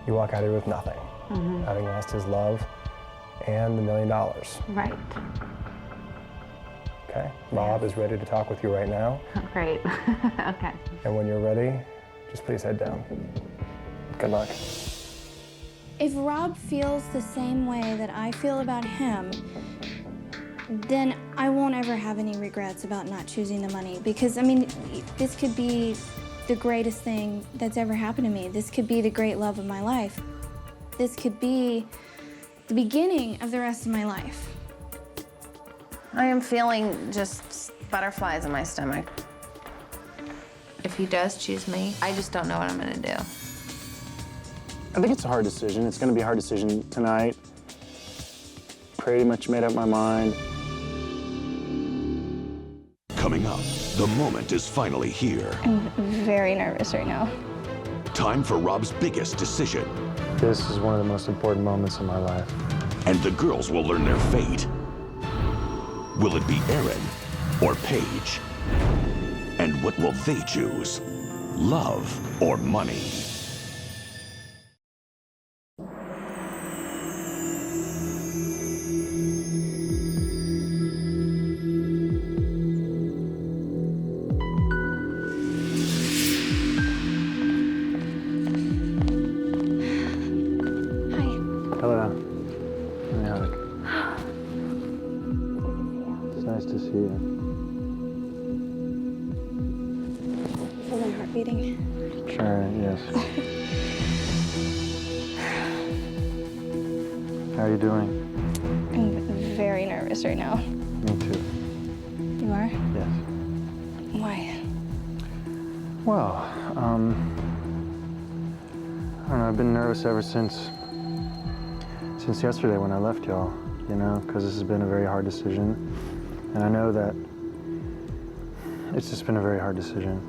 you walk out here with nothing, having lost his love and the $1 million. Right. Okay? Rob is ready to talk with you right now. Great. Okay. And when you're ready, just please head down. Good luck. If Rob feels the same way that I feel about him, then I won't ever have any regrets about not choosing the money. Because, I mean, this could be the greatest thing that's ever happened to me. This could be the great love of my life. This could be the beginning of the rest of my life. I am feeling just butterflies in my stomach. If he does choose me, I just don't know what I'm gonna do. I think it's a hard decision. It's going to be a hard decision tonight. Pretty much made up my mind. Coming up, the moment is finally here. I'm very nervous right now. Time for Rob's biggest decision. This is one of the most important moments in my life. And the girls will learn their fate. Will it be Erin or Paige? And what will they choose? Love or money? Hello. Let me hug. It's nice to see you. Feel my heart beating. Sure, yes. How are you doing? I'm very nervous right now. Me too. You are? Yes. Why? Well, I don't know, I've been nervous ever since yesterday when I left y'all, you know, because this has been a very hard decision. And I know that it's just been a very hard decision.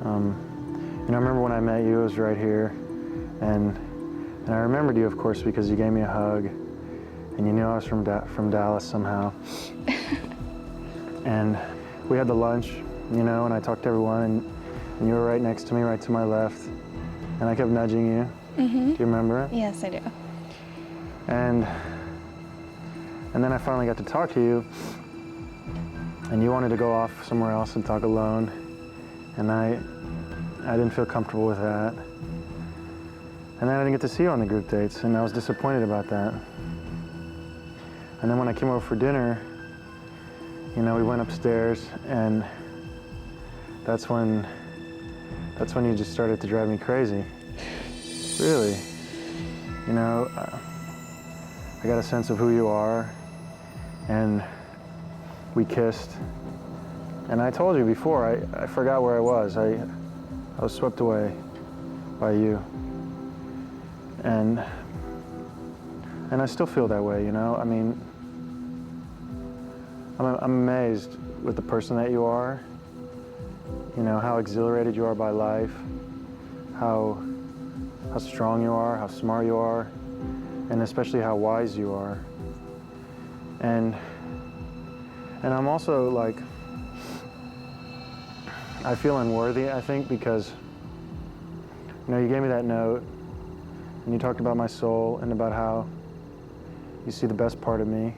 You know, I remember when I met you, it was right here. And I remembered you, of course, because you gave me a hug. And you knew I was from Dallas somehow. And we had the lunch, you know, and I talked to everyone. And you were right next to me, right to my left. And I kept nudging you. Do you remember it? Yes, I do. And then I finally got to talk to you, and you wanted to go off somewhere else and talk alone, and I didn't feel comfortable with that. And then I didn't get to see you on the group dates, and I was disappointed about that. And then when I came over for dinner, you know, we went upstairs, and that's when you just started to drive me crazy. Really. You know, I got a sense of who you are, and we kissed. And I told you before, I forgot where I was. I was swept away by you. And I still feel that way, you know? I mean, I'm amazed with the person that you are, you know, how exhilarated you are by life, how strong you are, how smart you are, and especially how wise you are. And I'm also like, I feel unworthy, I think, because, you know, you gave me that note, and you talked about my soul and about how you see the best part of me.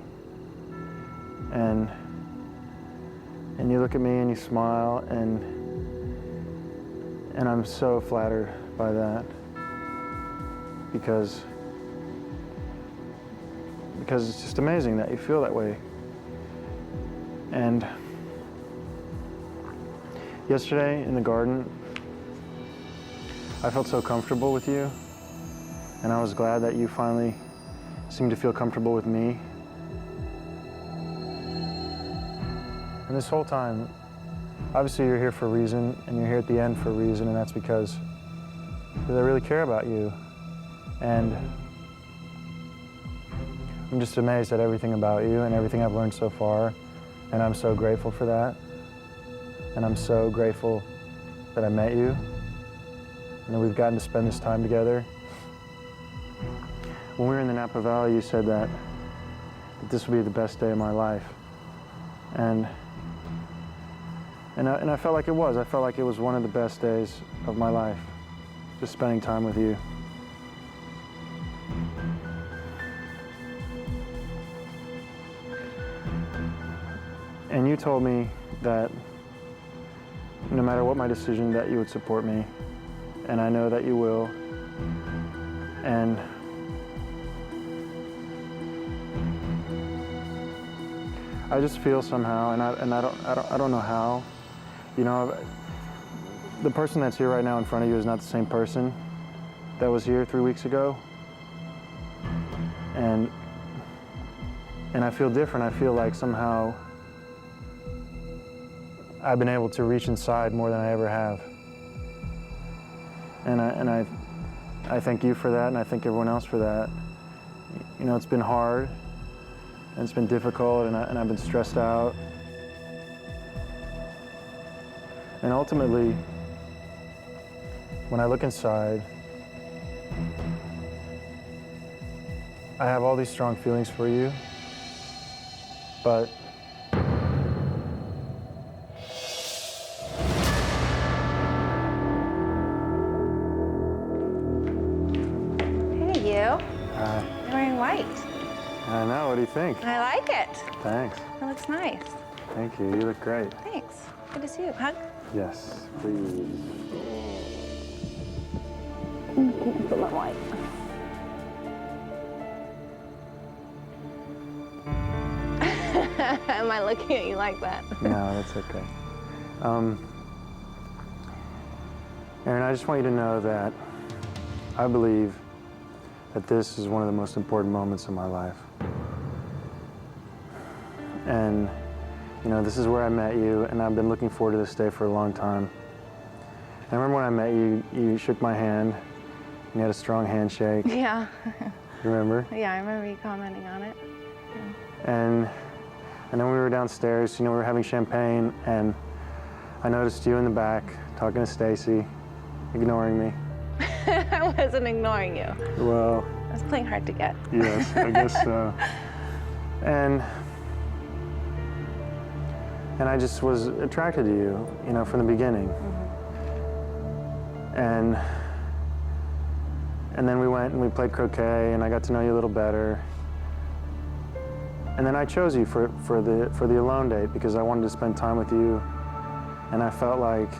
And you look at me and you smile, and I'm so flattered by that, because it's just amazing that you feel that way. And yesterday in the garden, I felt so comfortable with you, and I was glad that you finally seemed to feel comfortable with me. And this whole time, obviously you're here for a reason, and you're here at the end for a reason, and that's because I really care about you. And I'm just amazed at everything about you and everything I've learned so far, and I'm so grateful for that. And I'm so grateful that I met you, and that we've gotten to spend this time together. When we were in the Napa Valley, you said that that this would be the best day of my life. And I felt like it was. I felt like it was one of the best days of my life, just spending time with you. And you told me that no matter what my decision, that you would support me. And I know that you will. And I just feel somehow, and I don't know how. You know, the person that's here right now in front of you is not the same person that was here 3 weeks ago. And I feel different. I feel like somehow I've been able to reach inside more than I ever have. And I thank you for that, and I thank everyone else for that. You know, it's been hard, and it's been difficult, and I've been stressed out. And ultimately, when I look inside, I have all these strong feelings for you, but Hey, you. You're Hi. wearing white. I know, what do you think? I like it. Thanks. It looks nice. Thank you, you look great. Thanks. Good to see you. Hug. Yes, please. Put my white. Am I looking at you like that? No, that's okay. Erin, I just want you to know that I believe that this is one of the most important moments in my life. And, you know, this is where I met you, and I've been looking forward to this day for a long time. And I remember when I met you, you shook my hand, and you had a strong handshake. Yeah. You remember? Yeah, I remember you commenting on it. And then we were downstairs, you know, we were having champagne, and I noticed you in the back talking to Stacy, ignoring me. I wasn't ignoring you. Well, I was playing hard to get. yes, I guess so. And I just was attracted to you, you know, from the beginning. And then we went and we played croquet, and I got to know you a little better. And then I chose you for the alone date because I wanted to spend time with you, and I felt like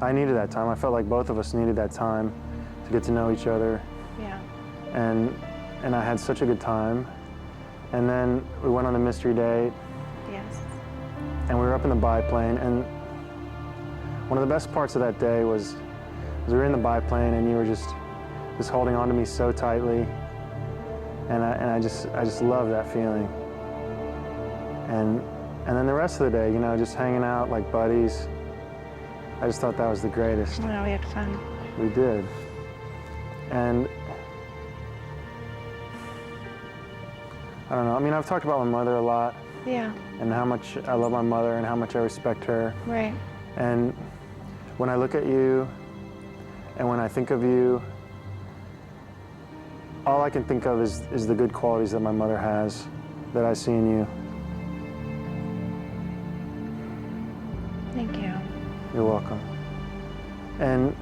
I needed that time. I felt like both of us needed that time to get to know each other. Yeah. And I had such a good time. And then we went on the mystery date. Yes. And we were up in the biplane, and one of the best parts of that day was we were in the biplane, and you were just holding on to me so tightly, and I just love that feeling. And then the rest of the day, you know, just hanging out like buddies. I just thought that was the greatest. Well, we had fun. We did. And I don't know. I mean, I've talked about my mother a lot. Yeah. And how much I love my mother and how much I respect her. Right. And when I look at you and when I think of you, all I can think of is the good qualities that my mother has, that I see in you. Thank you. You're welcome. And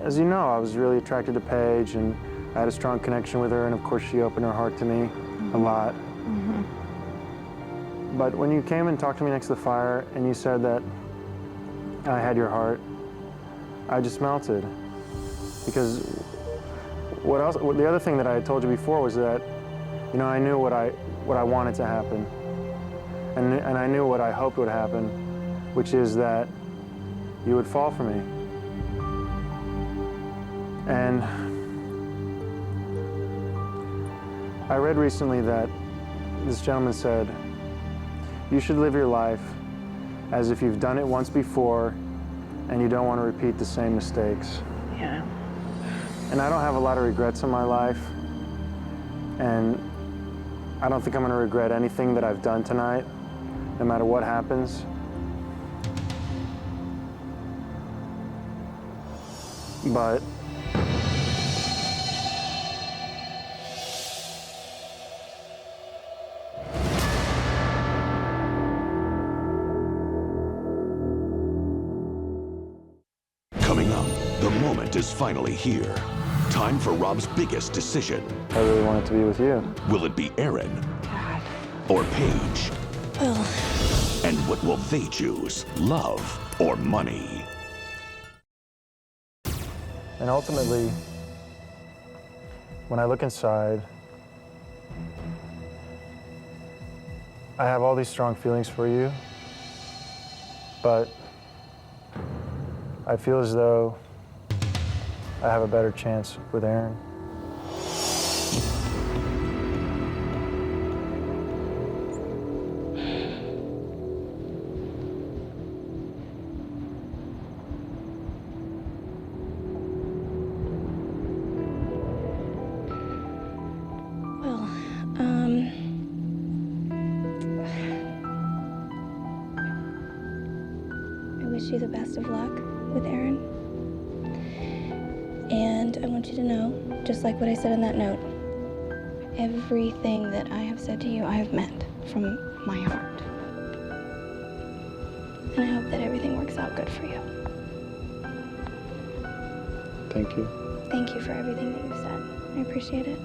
as you know, I was really attracted to Paige, and I had a strong connection with her, and of course she opened her heart to me a lot. But when you came and talked to me next to the fire and you said that I had your heart, I just melted. Because the other thing that I had told you before was that, you know, I knew what I wanted to happen. And I knew what I hoped would happen, which is that you would fall for me. And I read recently that this gentleman said, you should live your life as if you've done it once before and you don't want to repeat the same mistakes. Yeah. And I don't have a lot of regrets in my life, and I don't think I'm going to regret anything that I've done tonight, no matter what happens. But moment is finally here. Time for Rob's biggest decision. I really wanted to be with you. Will it be Aaron or Paige? And what will they choose, love or money? And ultimately, when I look inside, I have all these strong feelings for you, but I feel as though I have a better chance with Aaron. Well, I wish you the best of luck with Aaron. And I want you to know, just like what I said in that note, everything that I have said to you, I have meant from my heart. And I hope that everything works out good for you. Thank you. Thank you for everything that you've said. I appreciate it.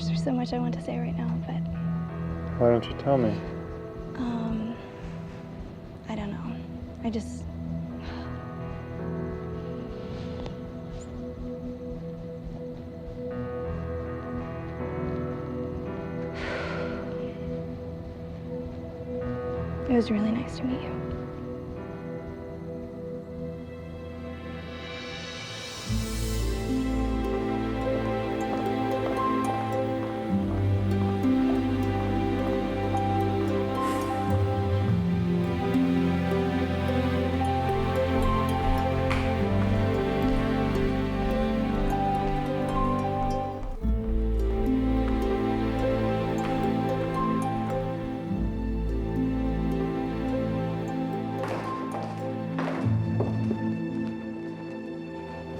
There's so much I want to say right now, but Why don't you tell me? I don't know. I just it was really nice to meet you.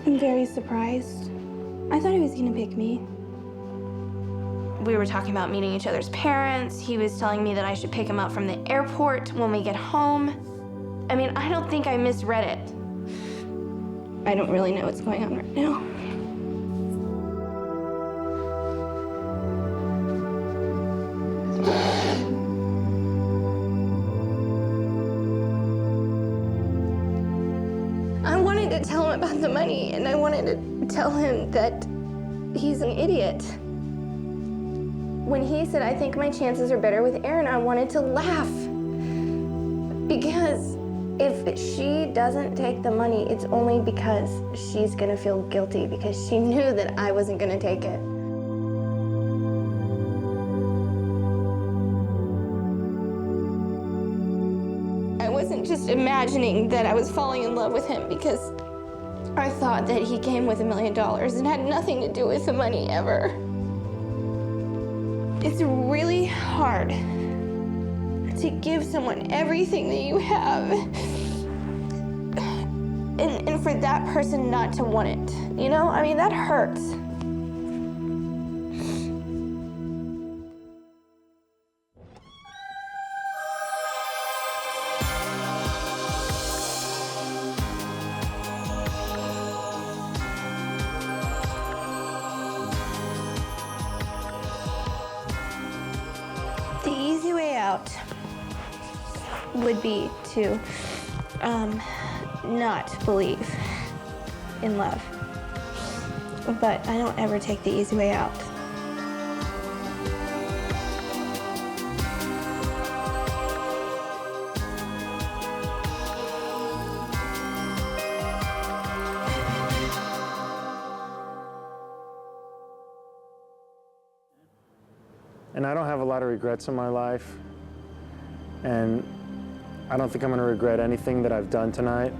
I'm very surprised. I thought he was gonna pick me. We were talking about meeting each other's parents. He was telling me that I should pick him up from the airport when we get home. I mean, I don't think I misread it. I don't really know what's going on right now. I wanted to tell him about the money, and I wanted to tell him that he's an idiot. When he said, I think my chances are better with Aaron, I wanted to laugh. Because if she doesn't take the money, it's only because she's gonna feel guilty because she knew that I wasn't gonna take it. I wasn't just imagining that I was falling in love with him because I thought that he came with $1 million and had nothing to do with the money ever. It's really hard to give someone everything that you have and for that person not to want it, you know? I mean, that hurts. The easy way out would be to not believe in love. But I don't ever take the easy way out. And I don't have a lot of regrets in my life. And I don't think I'm gonna regret anything that I've done tonight,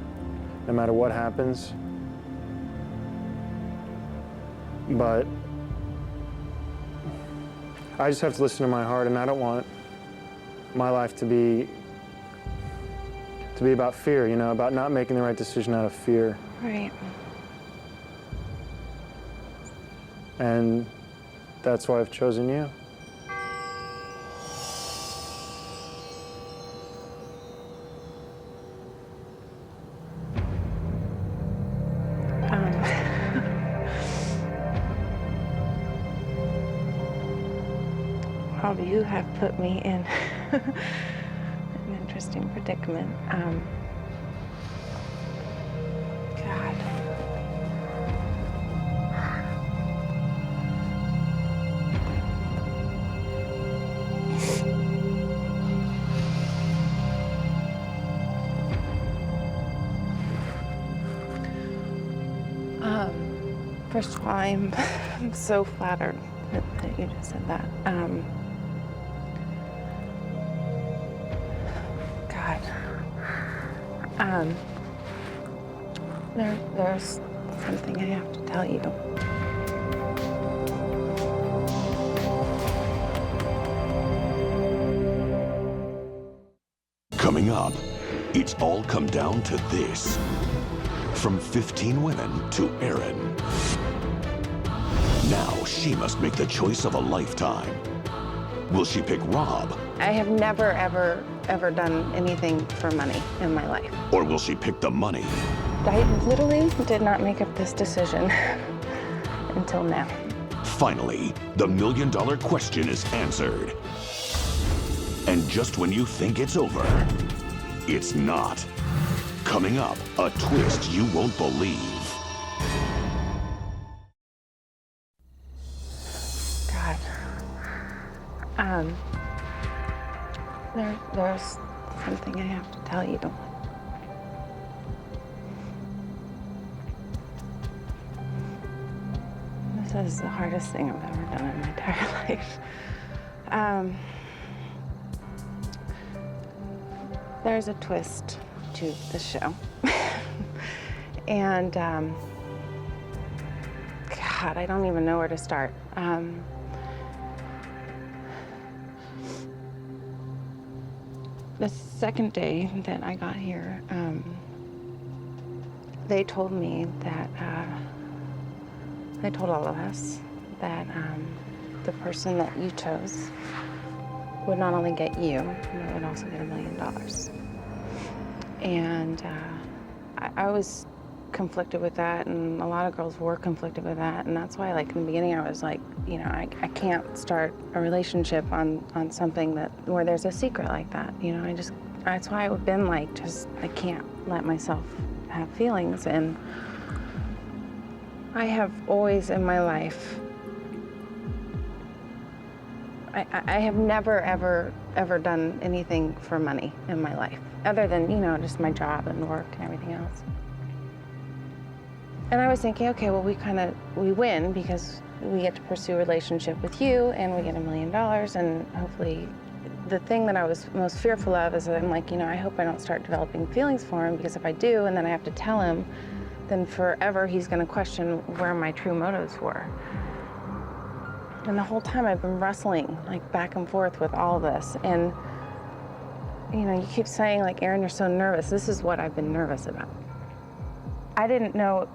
no matter what happens. But I just have to listen to my heart, and I don't want my life to be about fear, you know, about not making the right decision out of fear. Right. And that's why I've chosen you. Rob, you have put me in an interesting predicament. God. First of all, I'm so flattered that you just said that. God. There's something I have to tell you. Coming up, it's all come down to this. From 15 women to Erin. Now she must make the choice of a lifetime. Will she pick Rob? I have never, ever done anything for money in my life. Or will she pick the money? I literally did not make up this decision until now. Finally, the $1 million question is answered. And just when you think it's over, it's not. Coming up, a twist you won't believe. God. There's something I have to tell you. This is the hardest thing I've ever done in my entire life. There's a twist to the show. And, God, I don't even know where to start. The second day that I got here, they told me that, they told all of us that the person that you chose would not only get you, but would also get $1 million. And I was conflicted with that, and a lot of girls were conflicted with that, and that's why, like, in the beginning I was like, you know, I can't start a relationship on something where there's a secret like that, you know. That's why I've been like, I can't let myself have feelings. And I have always in my life, I have never, ever done anything for money in my life, other than, you know, just my job and work and everything else. And I was thinking, okay, well, we win because we get to pursue a relationship with you and we get $1 million, and hopefully the thing that I was most fearful of is that I'm like, you know, I hope I don't start developing feelings for him, because if I do and then I have to tell him, then forever he's gonna question where my true motives were. And the whole time I've been wrestling like back and forth with all this. And, you know, you keep saying like, Erin, you're so nervous. This is what I've been nervous about. I didn't know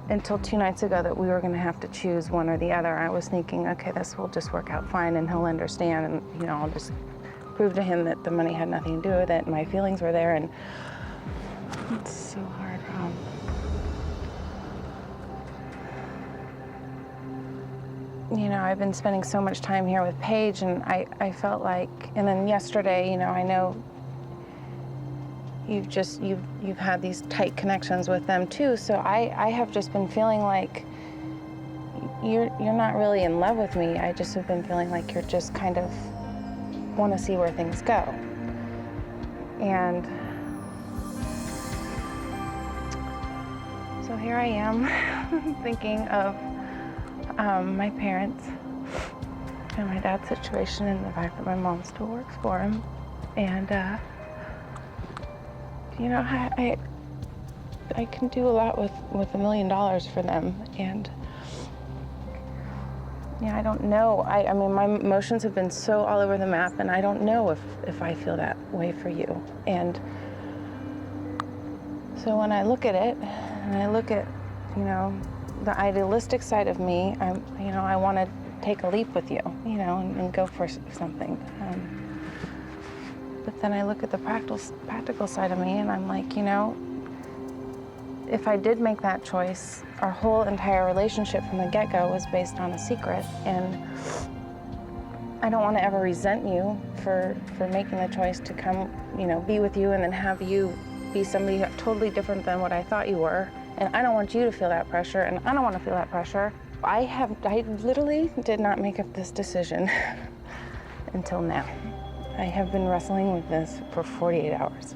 until 2 nights ago that we were gonna have to choose one or the other. I was thinking, okay, this will just work out fine and he'll understand, and, you know, I'll just prove to him that the money had nothing to do with it and my feelings were there. And it's so hard, Rob. You know, I've been spending so much time here with Paige, and I felt like, and then yesterday, you know, I know you've had these tight connections with them too, so I have just been feeling like you're not really in love with me. I just have been feeling like you're just kind of want to see where things go. And so here I am thinking of my parents and my dad's situation and the fact that my mom still works for him. And, you know, I can do a lot with $1 million for them. And, yeah, I don't know. I mean, my emotions have been so all over the map, and I don't know if I feel that way for you. And so when I look at it, and I look at, you know, the idealistic side of me, you know, I want to take a leap with you, you know, and go for something. But then I look at the practical side of me, and I'm like, you know, if I did make that choice, our whole entire relationship from the get-go was based on a secret, and I don't want to ever resent you for making the choice to come, you know, be with you and then have you be somebody totally different than what I thought you were. And I don't want you to feel that pressure, and I don't want to feel that pressure. I literally did not make up this decision until now. I have been wrestling with this for 48 hours.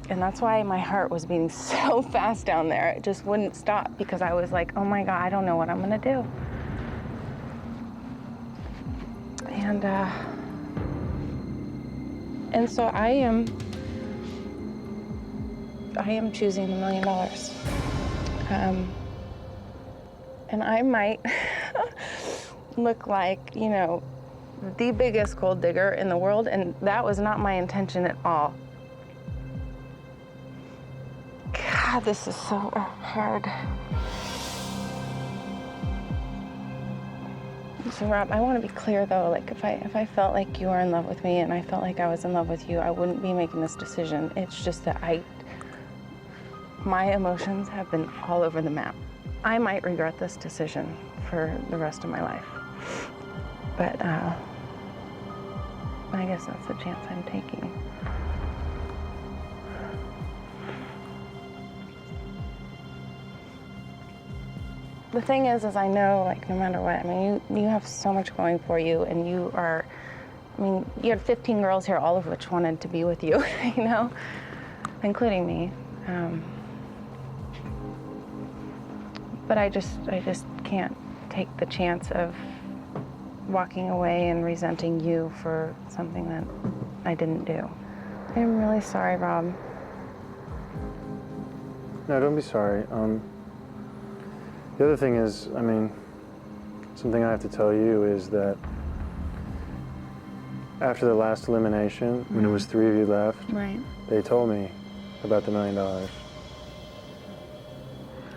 And that's why my heart was beating so fast down there. It just wouldn't stop, because I was like, oh my God, I don't know what I'm gonna do. And so I am choosing $1 million. And I might look like, you know, the biggest gold digger in the world, and that was not my intention at all. God, this is so hard. So Rob, I want to be clear though, like if I felt like you were in love with me and I felt like I was in love with you, I wouldn't be making this decision. It's just that my emotions have been all over the map. I might regret this decision for the rest of my life. But I guess that's the chance I'm taking. The thing is I know, like, no matter what, I mean, you have so much going for you, and you are, I mean, you had 15 girls here, all of which wanted to be with you, you know, including me. But I just can't take the chance of walking away and resenting you for something that I didn't do. I'm really sorry, Rob. No, don't be sorry. The other thing is, I mean, something I have to tell you is that after the last elimination, when it was 3 of you left, Right. they told me about the $1 million.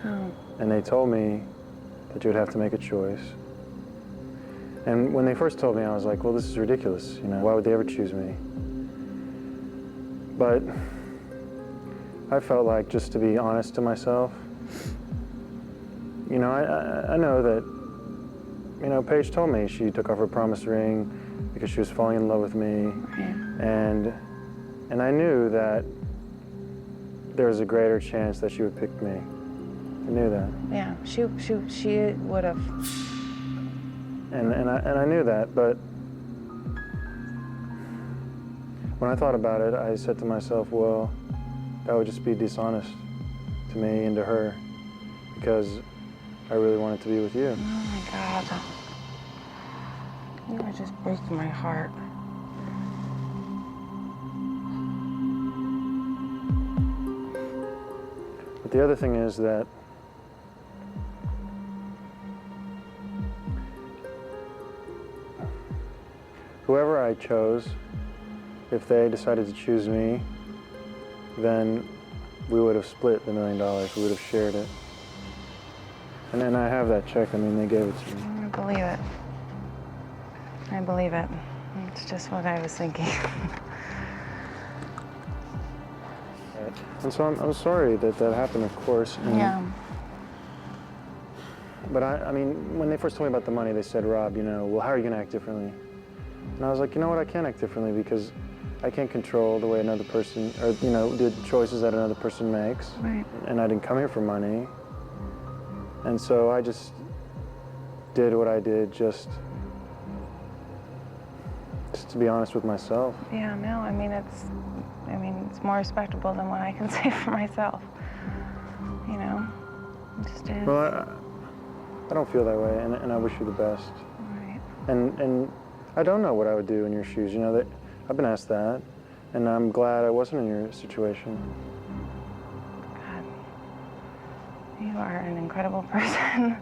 Oh. And they told me that you would have to make a choice. And when they first told me, I was like, well, this is ridiculous. You know, why would they ever choose me? But I felt like, just to be honest to myself, you know, I know that, you know, Paige told me she took off her promise ring because she was falling in love with me. Right. And I knew that there was a greater chance that she would pick me. I knew that. Yeah, she would have. And I knew that, but when I thought about it, I said to myself, well, that would just be dishonest to me and to her, because I really wanted to be with you. Oh my God. You are just breaking my heart. But the other thing is that whoever I chose, if they decided to choose me, then we would have split the $1 million. We would have shared it. And then I have that check. I mean, they gave it to me. I believe it. I believe it. It's just what I was thinking. And so I'm sorry that that happened, of course. And, Yeah. But I mean, when they first told me about the money, they said, Rob, you know, well, how are you going to act differently? And I was like, you know what, I can't act differently because I can't control the way another person, or, you know, the choices that another person makes. Right. And I didn't come here for money. And so I just did what I did just to be honest with myself. Yeah, no, I mean, it's more respectable than what I can say for myself. You know, it just is. Well, I don't feel that way, and I wish you the best. Right. And I don't know what I would do in your shoes. You know, I've been asked that, and I'm glad I wasn't in your situation. God, you are an incredible person.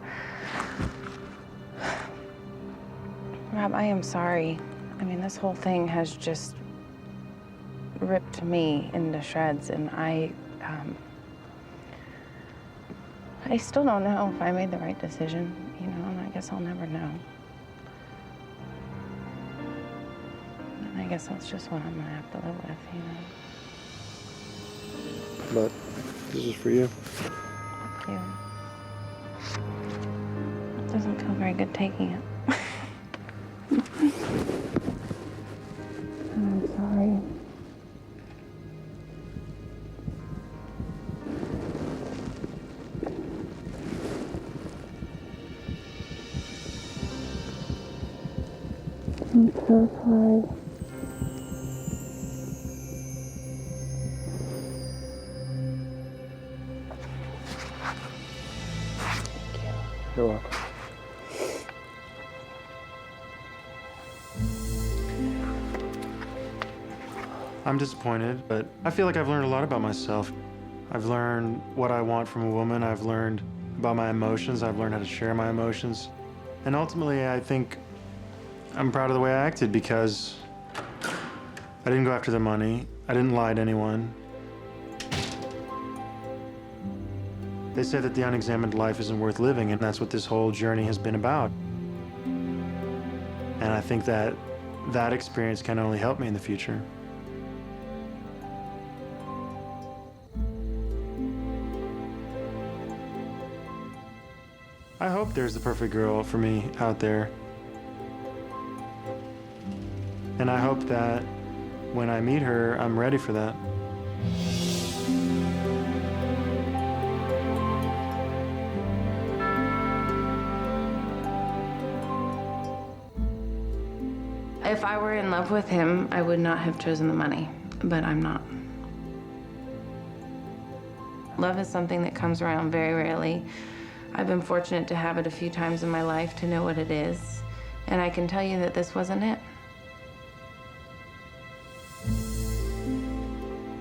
Rob, I am sorry. I mean, this whole thing has just ripped me into shreds, and I still don't know if I made the right decision, you know, and I guess I'll never know. And I guess that's just what I'm gonna have to live with, you know. But this is for you. Thank you. It doesn't feel very good taking it. I'm sorry. I'm so sorry. You're welcome. I'm disappointed, but I feel like I've learned a lot about myself. I've learned what I want from a woman. I've learned about my emotions. I've learned how to share my emotions. And ultimately, I think I'm proud of the way I acted because I didn't go after the money. I didn't lie to anyone. They say that the unexamined life isn't worth living, and that's what this whole journey has been about. And I think that that experience can only help me in the future. I hope there's the perfect girl for me out there. And I hope that when I meet her, I'm ready for that. If I were in love with him, I would not have chosen the money, but I'm not. Love is something that comes around very rarely. I've been fortunate to have it a few times in my life to know what it is, and I can tell you that this wasn't it.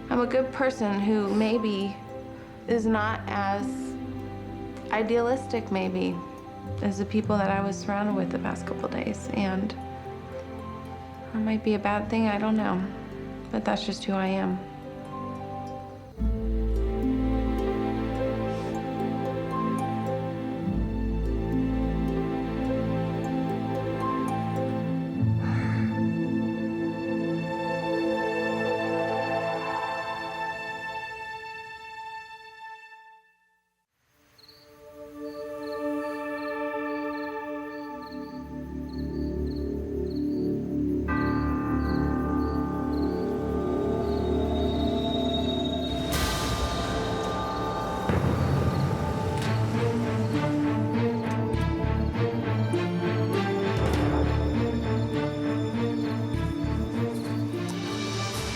I'm a good person who maybe is not as idealistic, maybe, as the people that I was surrounded with the past couple days, and it might be a bad thing, I don't know, but that's just who I am.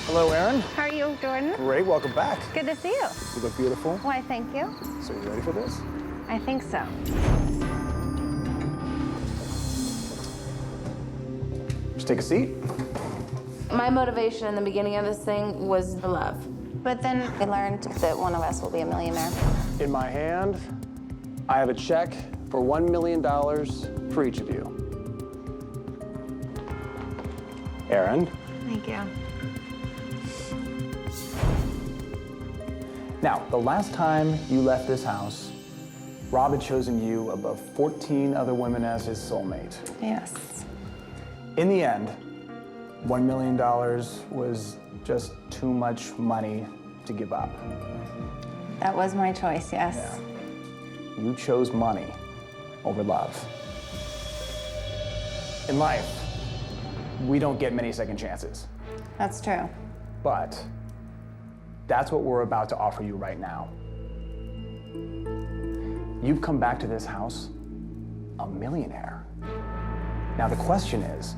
Hello, Erin. How are you, Jordan? Great, welcome back. Good to see you. You look beautiful. Why, thank you. So you ready for this? I think so. Just take a seat. My motivation in the beginning of this thing was the love. But then I learned that one of us will be a millionaire. In my hand, I have a check for $1 million for each of you. Erin. Thank you. Now, the last time you left this house, Rob had chosen you above 14 other women as his soulmate. Yes. In the end, $1 million was just too much money to give up. That was my choice, yes. Yeah. You chose money over love. In life, we don't get many second chances. That's true. But that's what we're about to offer you right now. You've come back to this house a millionaire. Now the question is,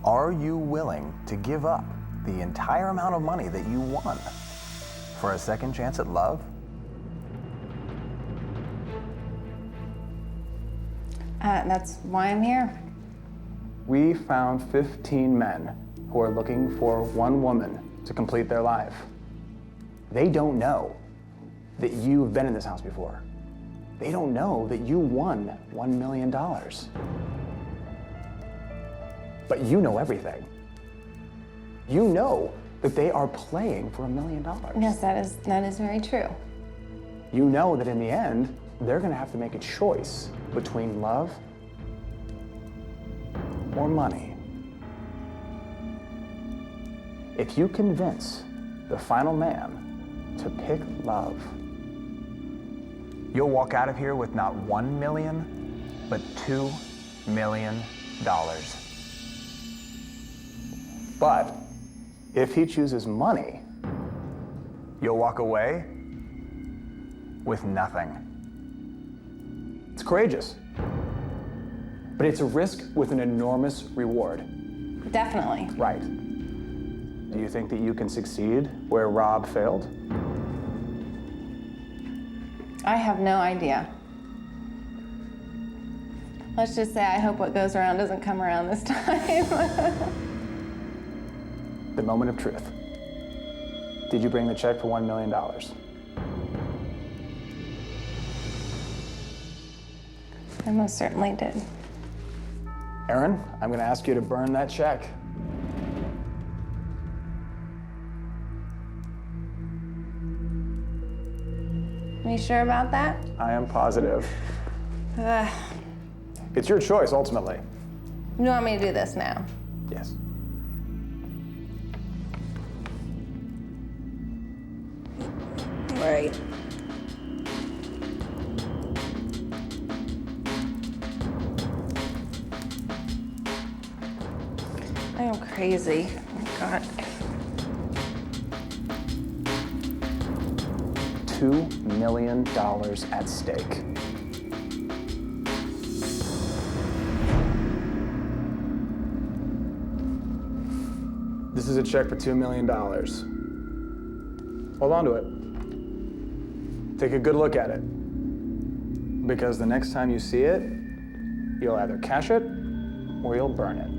are you willing to give up the entire amount of money that you won for a second chance at love? That's why I'm here. We found 15 men who are looking for one woman to complete their life. They don't know that you've been in this house before. They don't know that you won $1 million. But you know everything. You know that they are playing for $1 million. Yes, that is very true. You know that in the end, they're gonna have to make a choice between love or money. If you convince the final man to pick love, you'll walk out of here with not $1 million, but $2 million. But if he chooses money, you'll walk away with nothing. It's courageous, but it's a risk with an enormous reward. Definitely. Right. Do you think that you can succeed where Rob failed? I have no idea. Let's just say I hope what goes around doesn't come around this time. The moment of truth. Did you bring the check for $1 million? I most certainly did. Aaron, I'm going to ask you to burn that check. Are you sure about that? I am positive. Ugh. It's your choice, ultimately. You want me to do this now? Yes. Right. I am crazy. Oh my God. $2 million at stake. This is a check for $2 million. Hold on to it. Take a good look at it. Because the next time you see it, you'll either cash it or you'll burn it.